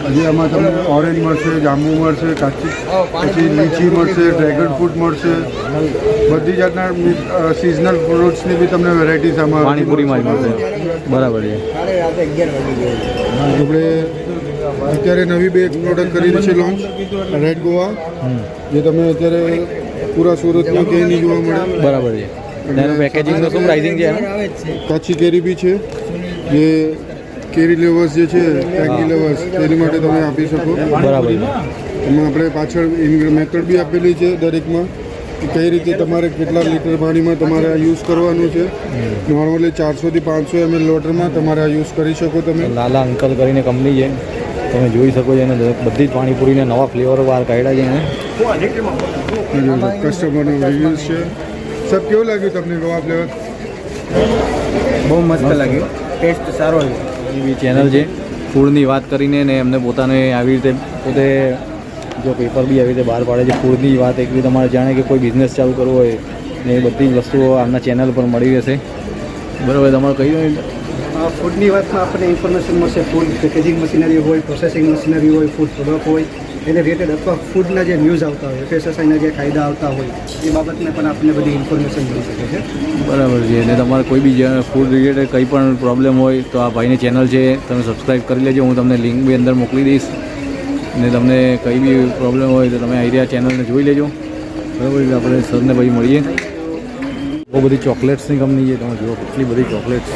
હજી આમાં તમને ઓરેન્જ મળશે, જાંબુ મળશે, કાચી પછી લીચી મળશે, ડ્રેગન ફ્રૂટ મળશે, બધી જાતના સિઝનલ ફ્રૂટ્સની બી તમને વેરાયટીઝ આમાં પાણીપુરીમાં જ મળશે. બરાબર છે. આપણે અત્યારે નવી બે પ્રોડક્ટ કરી છે લોન્ચ, રેડ ગોવા, જે તમે અત્યારે પૂરા સુરતમાં ક્યાંય નહીં જોવા મળે. બરાબર છે. એનું પેકેજિંગનું શું પ્રાઇસિંગ છે? કાચી કેરી બી છે, જે કેરી લેવર્સ જે છે, કેરી લેવર્સ તેની માટે તમે આપી શકો. બરાબર છે. એમાં આપણે પાછળ મેથડ બી આપેલી છે દરેકમાં, કે કઈ રીતે તમારે કેટલા લીટર પાણીમાં તમારે આ યુઝ કરવાનું છે. નોર્મલી 400 થી 500 ml વોટરમાં તમારે આ યુઝ કરી શકો તમે. લાલા અંકલ કરીને કંપની છે, તમે જોઈ શકો છો. અને બધી જ પાણીપુરીને નવા ફ્લેવર બહાર કાઢ્યા છે એને. કસ્ટમરનો રિવ્યુઝ છે. સબ કેવું લાગ્યું તમને ગોવા ફ્લેવર? બહુ મસ્ત લાગ્યું. ટેસ્ટ સારો છે. એવી ચેનલ છે ફૂડની વાત કરીને, ને એમને પોતાને આવી રીતે પોતે જો પેપર બી આવી રીતે બહાર પાડે છે ફૂડની વાત. એક બી તમારે જાણે કે કોઈ બિઝનેસ ચાલુ કરવો હોય ને એ બધી જ વસ્તુઓ આમના ચેનલ પર મળી રહેશે. બરાબર. તમારે કહી દો. ફૂડની વાતમાં આપણને ઇન્ફોર્મેશન મળશે. ફૂડ પેકેજિંગ મશીનરી હોય, પ્રોસેસિંગ મશીનરી હોય, ફૂડ પ્રોડક્ટ હોય, એને રિલેટેડ અથવા ફૂડના જે ન્યૂઝ આવતા હોય, FSSAIના જે કાયદા આવતા હોય એ બાબતને પણ આપણને બધી ઇન્ફોર્મેશન મળી શકે છે. બરાબર છે. અને તમારે કોઈ બી ફૂડ રિલેટેડ કંઈ પણ પ્રોબ્લેમ હોય તો આ ભાઈની ચેનલ છે, તમે સબસ્ક્રાઈબ કરી લેજો. હું તમને લિંક બી અંદર મોકલી દઈશ. ને તમને કંઈ બી પ્રોબ્લેમ હોય તો તમે આઈડિયા ચેનલને જોઈ લેજો. બરાબર. આપણે સરને ભાઈ મળીએ. બહુ બધી ચોકલેટ્સની કંપની છે. તમે જુઓ કેટલી બધી ચોકલેટ્સ.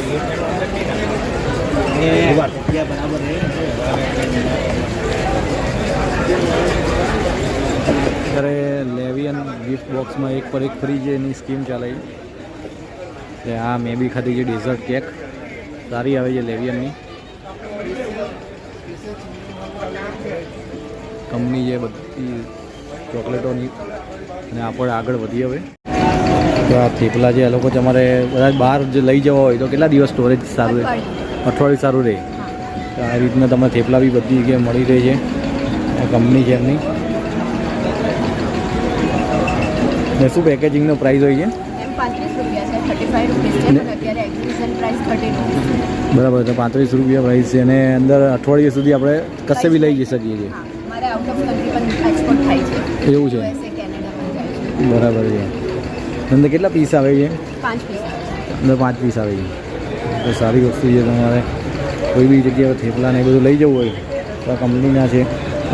અત્યારે લેવિયન ગિફ્ટ બોક્સમાં 1 પર 1 ફ્રી છે એની સ્કીમ ચાલે છે. આ મેં બી ખાધી છે ડેઝર્ટ કેક, સારી આવે છે લેવિયનની કંપની છે બધી ચોકલેટોની. અને આપણે આગળ વધીએ હવે. તો આ થેપલા છે, આ લોકો તમારે બધા બહાર જે લઈ જવા હોય તો કેટલા દિવસ સ્ટોરેજ સારું રહે? અઠવાડિયું સારું રહે. તો આ રીતના તમે થેપલા બી બધી જગ્યાએ મળી રહી છે. આ કંપની છે એમની. ને શું પેકેજિંગનો પ્રાઇસ હોય છે? એમ 35 રૂપિયા છે, 35 રૂપીસ છે, પણ અત્યારે એક્ઝિબિશન પ્રાઇસ 30 રૂપીસ છે. બરાબર. તો 35 રૂપિયા પ્રાઇસ છે અને અંદર અઠવાડિયા સુધી આપણે કશે બી લઈ જઈ શકીએ છીએ. મારે આઉટ ઓફ કન્ટ્રી પણ એક્સપોર્ટ થાય છે. એવું છે? USA, કેનેડા પણ જાય છે. બરાબર છે. અંદર કેટલા પીસ આવે છે? 5 પીસ આવે છે. અંદર 5 પીસ આવે છે. તો સારી વસ્તુ છે. તમારે કોઈ બી જગ્યાએ થેપલા ને એ બધું લઈ જવું હોય તો આ કંપનીના છે.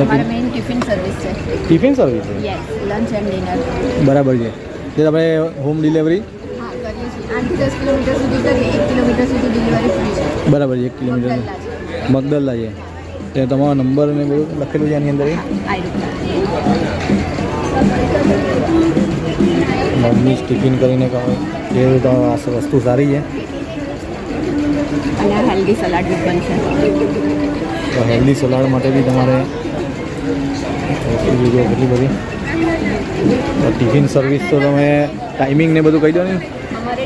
અમારે મેઇન ટિફિન સર્વિસ છે. ટિફિન સર્વિસ છે? Yes, lunch and dinner. બરાબર છે. તે તમે હોમ ડિલિવરી? હા, કરીએ છીએ. 8 થી 10 કિલોમીટર સુધી કરીએ. 1 કિલોમીટર સુધી ડિલિવરી ફ્રી છે. બરાબર છે. 1 કિલોમીટર મગદલ્લા છે. તે તમારો નંબર ને બધું લખેલું છે આની અંદર? મમ્મી ટિફિન કરીને કહો એ તો આ વસ્તુ સારી છે. અને હેલ્ધી સલાડ બી પણ છે. તો હેલ્ધી સલાડ માટે બી તમારે વસ્તુ જોજો કેટલી બધી. તો ટિફિન સર્વિસ તો તમે ટાઈમિંગ ને બધું કહી દો ને. અમારે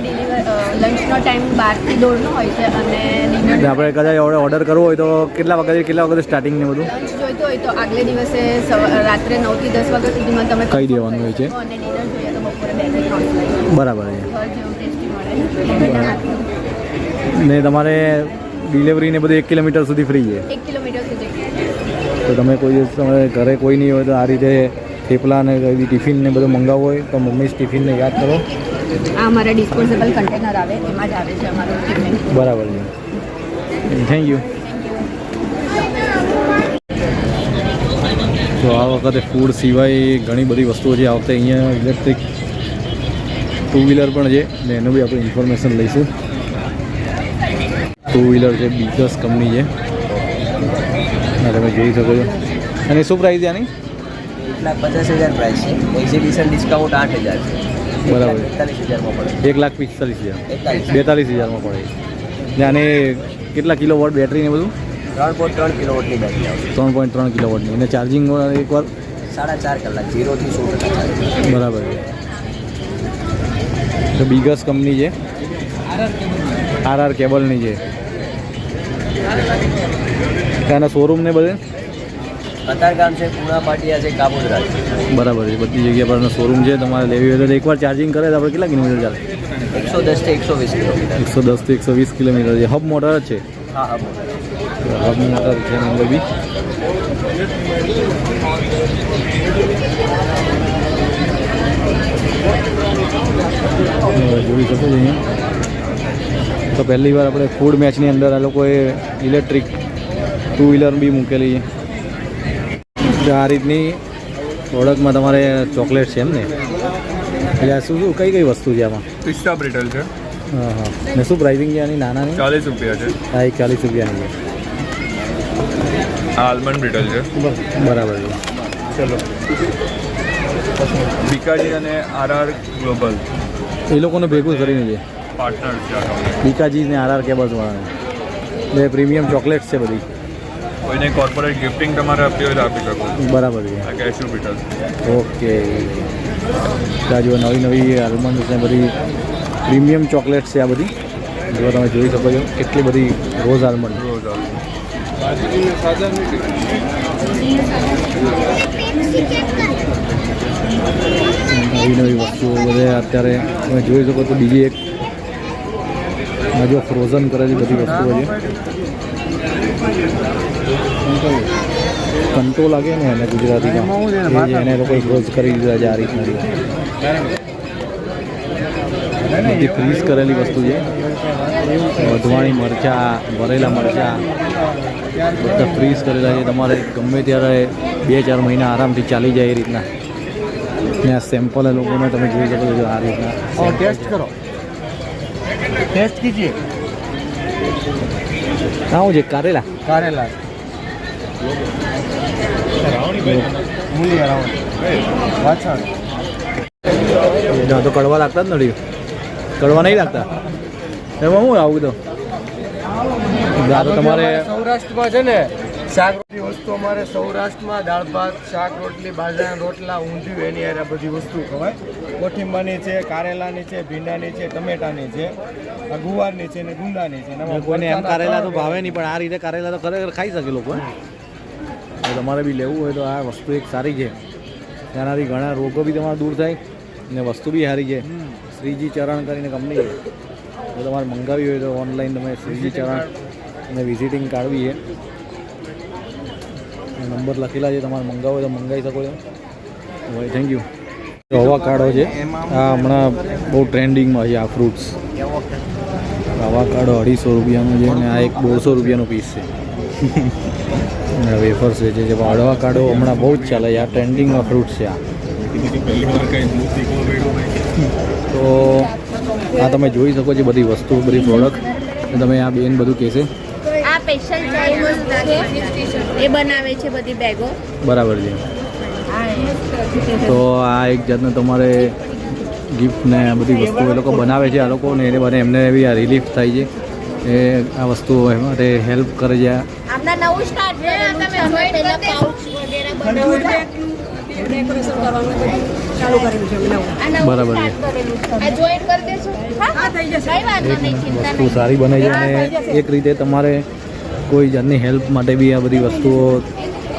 લંચનો ટાઈમ 12 થી 1:30 નો હોય છે અને ડિનર આપણે કદાચ ઓર્ડર કરવો હોય તો કેટલા વાગે સ્ટાર્ટિંગ ને બધું? લંચ જોઈતો હોય તો આગલે દિવસે રાત્રે 9 થી 10 વાગ્યા સુધીમાં તમે કહી દેવાનું હોય છે. અને ડિનર જોઈએ તો બપોરે 2 થી 3. બરાબર છે. ઘર જેવું ટેસ્ટી મળે. ને તમારે ડિલિવરી ને બધું 1 કિલોમીટર સુધી ફ્રી છે? 1 કિલોમીટર સુધી. તો તમે કોઈ દિવસ તમારે ઘરે કોઈ નહીં હોય તો આ રીતે થેપલા ને ટિફિન ને બધું મંગાવવું હોય તો મમ્મીઝ ટિફિનને યાદ કરો. આ અમારા ડિસ્પોઝેબલ કન્ટેનર આવે એમાં જ આવે છે અમારું ટિફિન. બરાબર છે. Thank you. તો આ વખતે ફૂડ સિવાય ઘણી બધી વસ્તુઓ છે. આ વખતે અહીંયા ઇલેક્ટ્રિક 2 વ્હીલર પણ છે ને એનું બી આપણે ઇન્ફોર્મેશન લઈશું. 2 વ્હીલર છે, બીગસ કંપની છે. તમે જોઈ શકો છો. અને શું પ્રાઇસ છે આની? 1,50,000 પ્રાઇસ છે. એક્ઝિબિશન ડિસ્કાઉન્ટ 8,000 છે. બરાબર. 41,000 માં પડે. 1,45,000 42,000 માં પડે. ને આને કેટલા કિલોવોટ બેટરી ને બધું? 3.3 કિલોવોટની બેટરી આવશે. 3.3 કિલોવોટની. અને ચાર્જિંગ એકવાર 4.5 કલાક 0 થી 100% બરાબર છે. તો બિગસ કંપની છે, RR કેબલની છે. ત્યાંના શોરૂમ ને બધે કતારગામ છે, પૂના પાટિયા છે, કાબુદરા છે. બરાબર છે. બધી જગ્યા પર શોરૂમ છે. તમારે લેવી હોય તો એકવાર ચાર્જિંગ કરે તો આપણે કેટલા કિલોમીટર ચાલે? 110 થી 120 કિલોમીટર. 110 થી 120 કિલોમીટર છે. હબ મોટર જ છે. હા હા હબ મોટર છે એની અંદર બી. જોઈ શકો છો અહીંયા તો પહેલી વાર આપણે ફૂડ મેચની અંદર આ લોકોએ ઇલેક્ટ્રિક 2 વ્હીલર બી મૂકેલી છે. આ રીતની પ્રોડક્ટમાં તમારે ચોકલેટ છે એમ ને? એટલે આ શું કઈ કઈ વસ્તુ છે આમાં? પિસ્તા બ્રિટલ છે. હા હા. ને શું પ્રાઇસિંગ છે આની? નાનાની 40 રૂપિયા છે. હા, એક 40 રૂપિયાની છે. આ આલમંડ બ્રિટલ છે. બરાબર છે. ચલો બીકાજી અને RR ગ્લોબલ એ લોકોને ભેગું કરીને છે પાર્ટનર છે આ company. બીકાજી ને RR કેબલ્સ વાળાને. એટલે પ્રીમિયમ ચોકલેટ્સ છે બધી. કોઈને કોર્પોરેટ ગિફ્ટિંગ તમારે આપવી હોય તો આપી શકો. બરાબર છે. આ કેશ્યુ બ્રિટલ. ઓકે. ત્યાં જો નવી નવી આલમંડ છે, બધી પ્રીમિયમ ચોકલેટ્સ છે આ બધી. જો તમે જોઈ શકો છો કેટલી બધી રોઝ આલમંડ. નવી નવી વસ્તુઓ બધે અત્યારે તમે જોઈ શકો તો બીજી એક જો ફ્રોઝન કરેલી બધી વસ્તુઓ છે. કંટો લાગે ને એને ગુજરાતીમાં એને લોકો ફ્રોઝ કરી દીધા છે આ રીતના. બધી ફ્રીઝ કરેલી વસ્તુ છે. વધવાણી મરચાં, ભરેલા મરચાં બધા ફ્રીઝ કરેલા છે. તમારે ગમે ત્યારે 2-4 મહિના આરામથી ચાલી જાય એ રીતના. ને આ સેમ્પલ એ લોકોને તમે જોઈ શકો છો આ રીતના. ટેસ્ટ કરો, ટેસ્ટ કીજીએ. હા, હું છે કારેલા. કારેલા મૂલિયા રાવણ વાછણ. તો કડવા લાગતા જ નથી. કડવા નહીં લાગતા એમાં હું આવું તો તમારે સૌરાષ્ટ્રમાં છે ને શાક રોટલી વસ્તુ અમારે સૌરાષ્ટ્રમાં દાળ ભાત, શાક રોટલી, બાજરાના રોટલા, ઊંધિયું એની આ બધી વસ્તુ ખવાય. કોઠીંબાની છે, કારેલાની છે, ભીંડાની છે, ટમેટાની છે, ગુવારની છે ને ગુંદાની છે. કોઈને એમ કારેલા તો ભાવે નહીં, પણ આ રીતે કારેલા તો ખરેખર ખાઈ શકે લોકો. તમારે બી લેવું હોય તો આ વસ્તુ એક સારી છે. તેનાથી ઘણા રોગો બી તમારા દૂર થાય ને વસ્તુ બી સારી છે. શ્રીજી ચરણ કરીને કંપની છે. જો તમારે મંગાવી હોય તો ઓનલાઈન તમે શ્રીજી ચરણ અને વિઝિટિંગ કાઢવી છે. નંબર લખેલા છે, તમારે મંગાવો હોય તો મંગાવી શકો છો. ભાઈ થેન્ક યુ. અવાકાડો છે, આ હમણાં બહુ ટ્રેન્ડિંગમાં છે આ ફ્રૂટ્સ. અવાકાડો 250 રૂપિયાનો છે અને આ એક 150 રૂપિયાનો પીસ છે. વેફર્સ વેચે છે. પણ અવાકાડો હમણાં બહુ જ ચાલે છે. આ ટ્રેન્ડિંગમાં ફ્રૂટ્સ છે આ. તો આ તમે જોઈ શકો છો બધી વસ્તુ, બધી પ્રોડક્ટ. તમે આ બેન બધું કહેશે. આ સ્પેશિયલ ચાઇનીઝ છે, એ બનાવે છે બધી બેગો. બરાબર છે. તો આ એક જાતને તમારે ગિફ્ટ ને બધી વસ્તુ એ લોકો બનાવે છે. આ લોકોને એને બને એમને બી આ રિલીફ થાય છે. એ આ વસ્તુઓ માટે હેલ્પ કરે છે. આપણા નવું સ્ટાર્ટ કરેલું છે. અમે પહેલા પાઉચ વગેરે બનાવતા ડેકોરેશન કરવાનું ચાલુ કરેલું છે. બરાબર છે. આ જોઈન કરી દેજો. હા થઈ જશે. કઈ વાંધો નહીં, ચિંતા વસ્તુ સારી બને છે અને એક રીતે તમારે કોઈ જાતની હેલ્પ માટે બી આ બધી વસ્તુઓ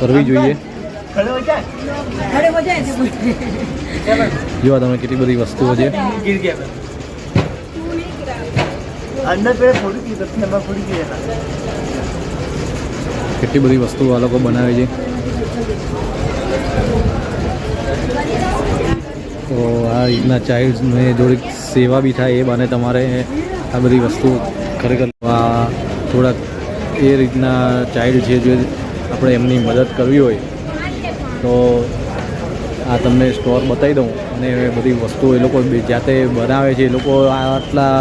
કરવી જોઈએ. જો તમે કેટલી બધી વસ્તુઓ છે. કેટલી બધી વસ્તુઓ આ લોકો બનાવે છે. તો આ રીતના ચાઇલ્ડને થોડીક સેવા બી થાય એ બાને તમારે આ બધી વસ્તુ ખરેખર આ થોડાક એ રીતના ચાઇલ્ડ છે જો આપણે એમની મદદ કરવી હોય તો આ તમને સ્ટોર બતાવી દઉં. અને બધી વસ્તુઓ એ લોકો જાતે બનાવે છે. એ લોકો આટલા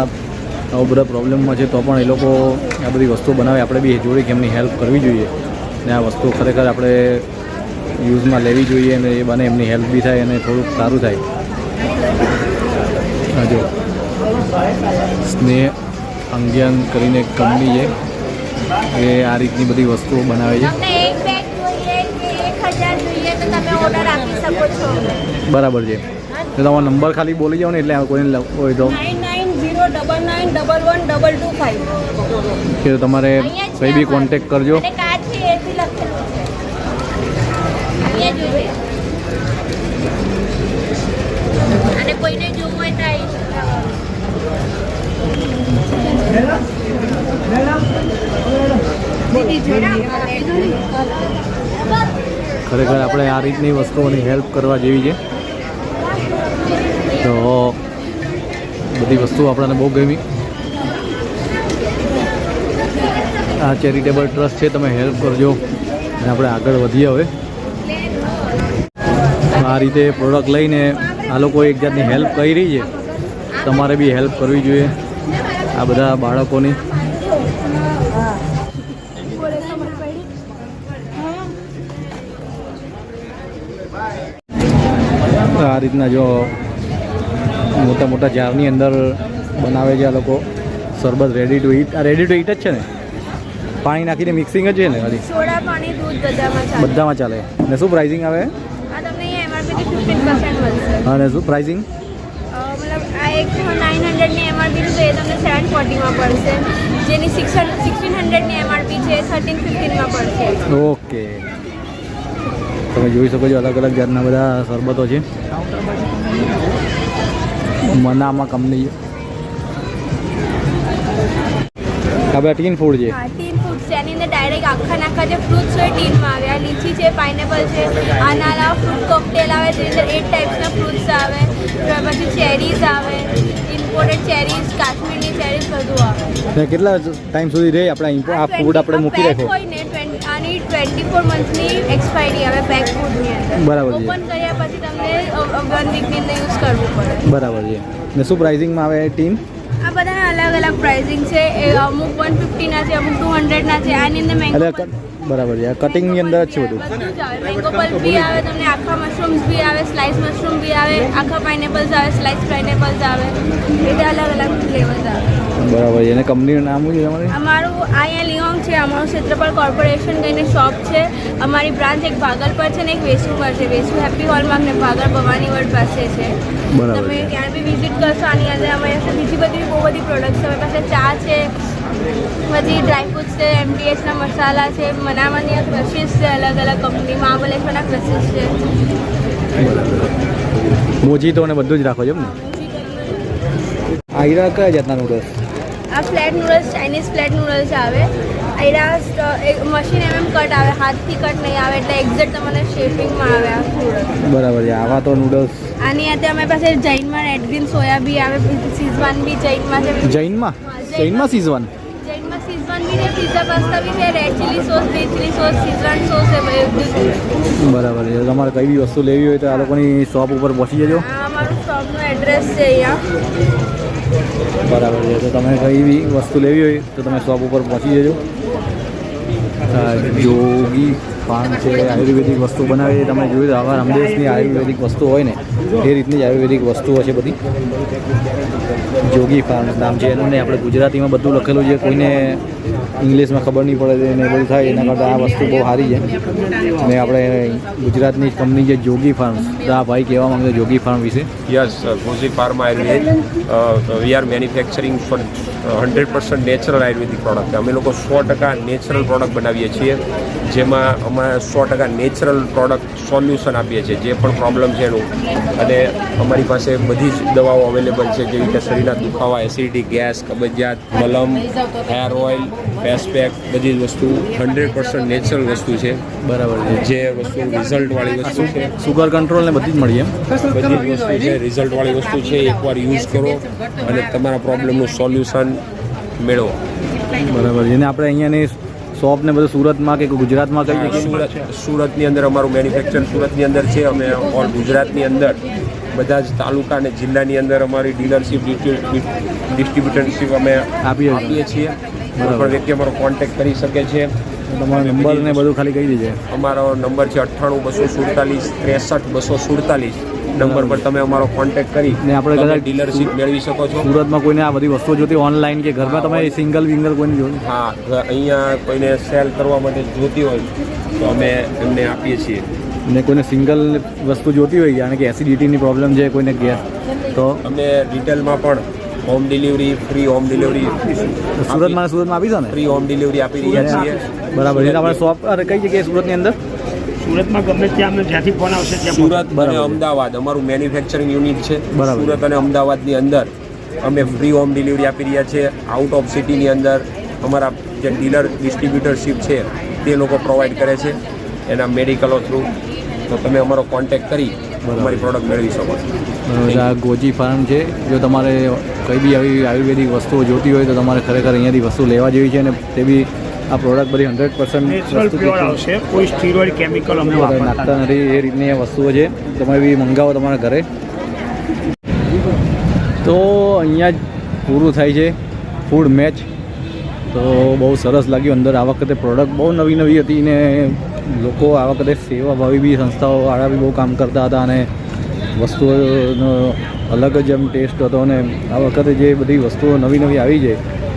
બધા પ્રોબ્લેમમાં છે તો પણ એ લોકો આ બધી વસ્તુઓ બનાવે. આપણે બી જોડે કે એમની હેલ્પ કરવી જોઈએ. ને આ વસ્તુ ખરેખર આપણે યુઝમાં લેવી જોઈએ અને એ બને એમની હેલ્પ બી થાય અને થોડુંક સારું થાય. આ જો સ્નેહ અંગ્યાન કરીને એક કંપની છે, એ આ રીતની બધી વસ્તુઓ બનાવે છે. એક બેગ જોઈએ કે 1000 જોઈએ તો તમે ઓર્ડર આપી શકો છો. બરાબર છે. તો તમારો નંબર ખાલી બોલી જાઓ ને એટલે કોઈને હોય તો 9909991225 કે તમારે કંઈ બી કોન્ટેક્ટ કરજો. અને કાર્ડ છે એથી લખેલું છે. અહીંયા જોઈએ. અને કોઈને જોવું હોય તો આવી ખરેખર આપણે આ રીતની વસ્તુઓની હેલ્પ કરવા જેવી છે. તો બધી વસ્તુઓ આપણને બહુ ગમી. આ ચેરિટેબલ ટ્રસ્ટ છે, તમે હેલ્પ કરજો અને આપણે આગળ વધીએ. હવે આ રીતે પ્રોડક્ટ લઈને આ લોકો એક જાતની હેલ્પ કરી રહી છે, તમારે બી હેલ્પ કરવી જોઈએ આ બધા બાળકોની. આ રીતના જો મોટા મોટા જારની અંદર બનાવે છે આ લોકો શરબત. Ready to eat. આ રેડી ટુ ઈટ જ છે ને? પાણી નાખીને મિક્સિંગ જ છે ને ખાલી? સોડા પાણી દૂધ બધામાં ચાલે. અને શું પ્રાઇસિંગ આવે? આ તમને MRP થી 15% મળશે. અને શું પ્રાઇસિંગ? મતલબ આ એક 900 ની MRP છે તો એ તમને 740 માં પડશે. જેની 1600 ની MRP છે 1315 માં પડશે. ઓકે, તમે જોઈ શકો છો અલગ અલગ જાતના બધા શરબતો છે. મનામાં કંપની છે. આ બધા ટીન ફૂડ છે. હા, ટીન ફ્રૂટ્સ છે. એની અંદર ડાયરેક્ટ આખા જે ફ્રૂટ્સ હોય ટીનમાં આવે. આ લીચી છે, પાઇનેપલ છે, આના અલાવા ફ્રૂટ કોકટેલ આવે જેની અંદર 8 ટાઈપ્સના ફ્રૂટ્સ આવે. પછી ચેરીઝ આવે, ઇમ્પોર્ટેડ ચેરીઝ, કાશ્મીરની ચેરીઝ બધું આવે. ને કેટલા ટાઈમ સુધી રહે આપણે આ ફૂડ આપણે મૂકી રાખો? હોય ને આની 24 મંથની એક્સપાયરી આવે પેક ફૂડની અંદર. બરાબર છે. ઓપન કર્યા પછી તમને 1 વીકની અંદર યુઝ કરવું પડે. બરાબર છે. ને શું પ્રાઇસિંગમાં આવે ટીન? આ બધા અલગ અલગ પ્રાઇસિંગ છે. એ અમુક 150 ના છે, અમુક 200 ના છે. આની અંદર મેંગો બરાબર છે. આ કટિંગની અંદર જ છે બધું. બધું જ આવે. મેંગો પલ્પ બી આવે, તમને આખા મશરૂમ્સ બી આવે, સ્લાઇસ મશરૂમ બી આવે, આખા પાઇનેપલ્સ આવે, સ્લાઇસ પાઇનેપલ્સ આવે. એટલે અલગ અલગ ફ્લેવર્સ આવે. બરાબર છે. અને કંપનીનું નામ શું છે તમારે? અમારું અહીંયા લિયોંગ છે. અમારું ક્ષેત્રપાલ કોર્પોરેશન કરીને શોપ છે. અમારી બ્રાન્ચ એક ભાગલ પર છે ને એક વેસુ પર છે. વેસુ હેપી હોલમાર્ક ને ભાગલ ભવાની વર્લ્ડ પાસે છે. બરાબર. તમે ત્યાં બી વિઝિટ કરશો. આની અંદર અમારી પાસે બીજી બધી બહુ બધી પ્રોડક્ટ્સ છે. અમારી પાસે ચા છે, પછી ડ્રાયફ્રૂટ્સ છે, MDHના મસાલા છે, મનામાની ક્રશિસ છે, અલગ અલગ કંપની મહાબલેશ્વરના ક્રશિસ છે. મોજીતો ને બધું જ રાખો છો એમ ને? આયરા કયા જાતના નૂડલ્સ? આ flat noodles Chinese flat noodles આવે. આયરા મશીન કટ આવે, હાથથી કટ નહીં આવે, એટલે એક્ઝેક્ટ તમને શેપિંગમાં આવે આ નૂડલ્સ. બરાબર છે. આવા તો નૂડલ્સ આની અત્યારે અમારી પાસે જૈનમાં રેડ ગ્રીન સોયા બી આવે, સીઝવાન બી જૈનમાં છે. જૈનમાં સીઝવાન? જૈનમાં સીઝવાન બી છે, પિઝા પાસ્તા બી છે, red chilli sauce, green chilli sauce, schezwan sauce છે બધું. બરાબર છે. તમારે કઈ બી વસ્તુ લેવી હોય તો આ લોકોની શોપ ઉપર પહોંચી જજો. આ અમારું શોપનું એડ્રેસ છે અહીંયા. બરાબર છે. તો તમે કઈ બી વસ્તુ લેવી હોય તો તમે શોપ ઉપર પહોંચી જજો. યોગી ફાર્મ છે, આયુર્વેદિક વસ્તુ બનાવે છે. તમે જોયું તો આવા રામદેવની આયુર્વેદિક વસ્તુ હોય ને એ રીતની જ આયુર્વેદિક વસ્તુઓ છે બધી. જોગી ફાર્મ નામ છે એનું. ને આપણે ગુજરાતીમાં બધું લખેલું છે, કોઈને ઇંગ્લિશમાં ખબર નહીં પડે ને બધું થાય એના કરતાં આ વસ્તુ બહુ સારી છે. ને આપણે ગુજરાતની જ કંપની છે જોગી ફાર્મ. તો આ ભાઈ કહેવા માંગે જોગી ફાર્મ વિશે. Yes, Fuji Pharma Ayurved. We are manufacturing for 100% natural Ayurvedic product. અમે લોકો 100% નેચરલ પ્રોડક્ટ બનાવીએ છીએ, જેમાં અમે 100% નેચરલ પ્રોડક્ટ સોલ્યુશન આપીએ છીએ જે પણ પ્રોબ્લેમ છે એનું. અને અમારી પાસે બધી જ દવાઓ અવેલેબલ છે, જેવી કે શરીરના દુખાવા, એસિડિટી, ગેસ, કબજિયાત, મલમ, હેર ઓઇલ, ફેસ પેક, બધી જ વસ્તુ 100% નેચરલ વસ્તુ છે. બરાબર છે. જે વસ્તુ રિઝલ્ટવાળી વસ્તુ છે, સુગર કંટ્રોલ ને બધી જ મળી એમ? બધી જ વસ્તુ છે રિઝલ્ટવાળી વસ્તુ છે. એકવાર યુઝ કરો અને તમારા પ્રોબ્લેમનું સોલ્યુશન મેળવો. બરાબર છે. અને આપણે અહીંયાની શોપ ને બધું સુરતમાં કે ગુજરાતમાં કઈ જગ્યાએ? સુરતની અંદર અમારું મેન્યુફેક્ચર સુરતની અંદર છે. અમે ઓલ ગુજરાતની અંદર બધા જ તાલુકા અને જિલ્લાની અંદર અમારી ડીલરશીપ ડિસ્ટ્રીબ્યુટરશીપ અમે આપીએ છીએ. કોઈ પણ વ્યક્તિ અમારો કોન્ટેક્ટ કરી શકે છે. તમારો નંબર ને બધું ખાલી કહી દીજે. અમારો નંબર છે 98 નંબર પર તમે અમારો કોન્ટેક્ટ કરી ને આપણે કદાચ ડીલરશીપ મેળવી શકો છો. સુરતમાં કોઈને આ બધી વસ્તુઓ જોતી ઓનલાઈન કે ઘરમાં તમે સિંગલ કોઈને જોયું? હા, અહીંયા કોઈને સેલ કરવા માટે જોતી હોય તો અમે એમને આપીએ છીએ. ને કોઈને સિંગલ વસ્તુ જોતી હોય જાણે કે એસિડિટીની પ્રોબ્લેમ છે કોઈને ગેસ, તો અમે રિટેલમાં પણ home delivery, free home delivery સુરતમાં આપી દો ને, ફ્રી હોમ ડિલિવરી આપી રહ્યા છીએ. બરાબર. એટલે આપણે શોપ કઈ જગ્યાએ સુરતની અંદર? સુરતમાં ગમે ત્યાં અમને જ્યાંથી ફોન આવશે ત્યાં સુરત અને અમદાવાદ અમારું મેન્યુફેક્ચરિંગ યુનિટ છે. બરાબર. સુરત અને અમદાવાદની અંદર અમે ફ્રી હોમ ડિલિવરી આપી રહ્યા છીએ. આઉટ ઓફ સિટીની અંદર અમારા જે ડીલર ડિસ્ટ્રીબ્યુટરશીપ છે તે લોકો પ્રોવાઈડ કરે છે એના મેડિકલો થ્રુ. તો તમે અમારો કોન્ટેક્ટ કરી અમારી પ્રોડક્ટ મેળવી શકો છો. આ ગોજી ફાર્મ છે. જો તમારે કંઈ બી આવી આયુર્વેદિક વસ્તુઓ જોતી હોય તો તમારે ખરેખર અહીંયાથી વસ્તુ લેવા જેવી છે. અને તે બી આ પ્રોડક્ટ બધી 100% નેચરલ પ્યોર આવશે, કોઈ સ્ટીરોઇડ કેમિકલ અમે નાખતા નથી. એ રીતની આ વસ્તુઓ છે. તમે બી મંગાવો તમારા ઘરે. તો અહીંયા જ પૂરું થાય છે ફૂડ મેચ. તો બહુ સરસ લાગ્યું. અંદર આ વખતે પ્રોડક્ટ બહુ નવી હતી ને લોકો આ વખતે સેવાભાવી બી સંસ્થાઓ વાળા બી બહુ કામ કરતા હતા અને વસ્તુઓનો અલગ જ એમ ટેસ્ટ હતો. અને આ વખતે જે બધી વસ્તુઓ નવી આવી છે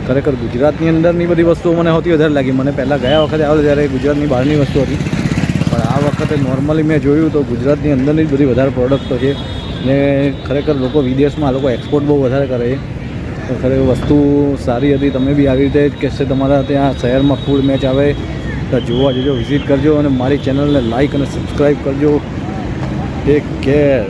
ખરેખર ગુજરાતની અંદરની બધી વસ્તુઓ મને સૌથી વધારે લાગી. મને પહેલાં ગયા વખતે આવે ત્યારે ગુજરાતની બહારની વસ્તુ હતી, પણ આ વખતે નોર્મલી મેં જોયું તો ગુજરાતની અંદરની જ બધી વધારે પ્રોડક્ટો છે. ને ખરેખર લોકો વિદેશમાં આ લોકો એક્સપોર્ટ બહુ વધારે કરે છે. તો ખરેખર વસ્તુ સારી હતી. તમે બી આવી રીતે જ કહેશે તમારા ત્યાં શહેરમાં ફૂડ મેચ આવે તો જોવા જજો, વિઝિટ કરજો અને મારી ચેનલને લાઇક અને સબસ્ક્રાઈબ કરજો. Take care.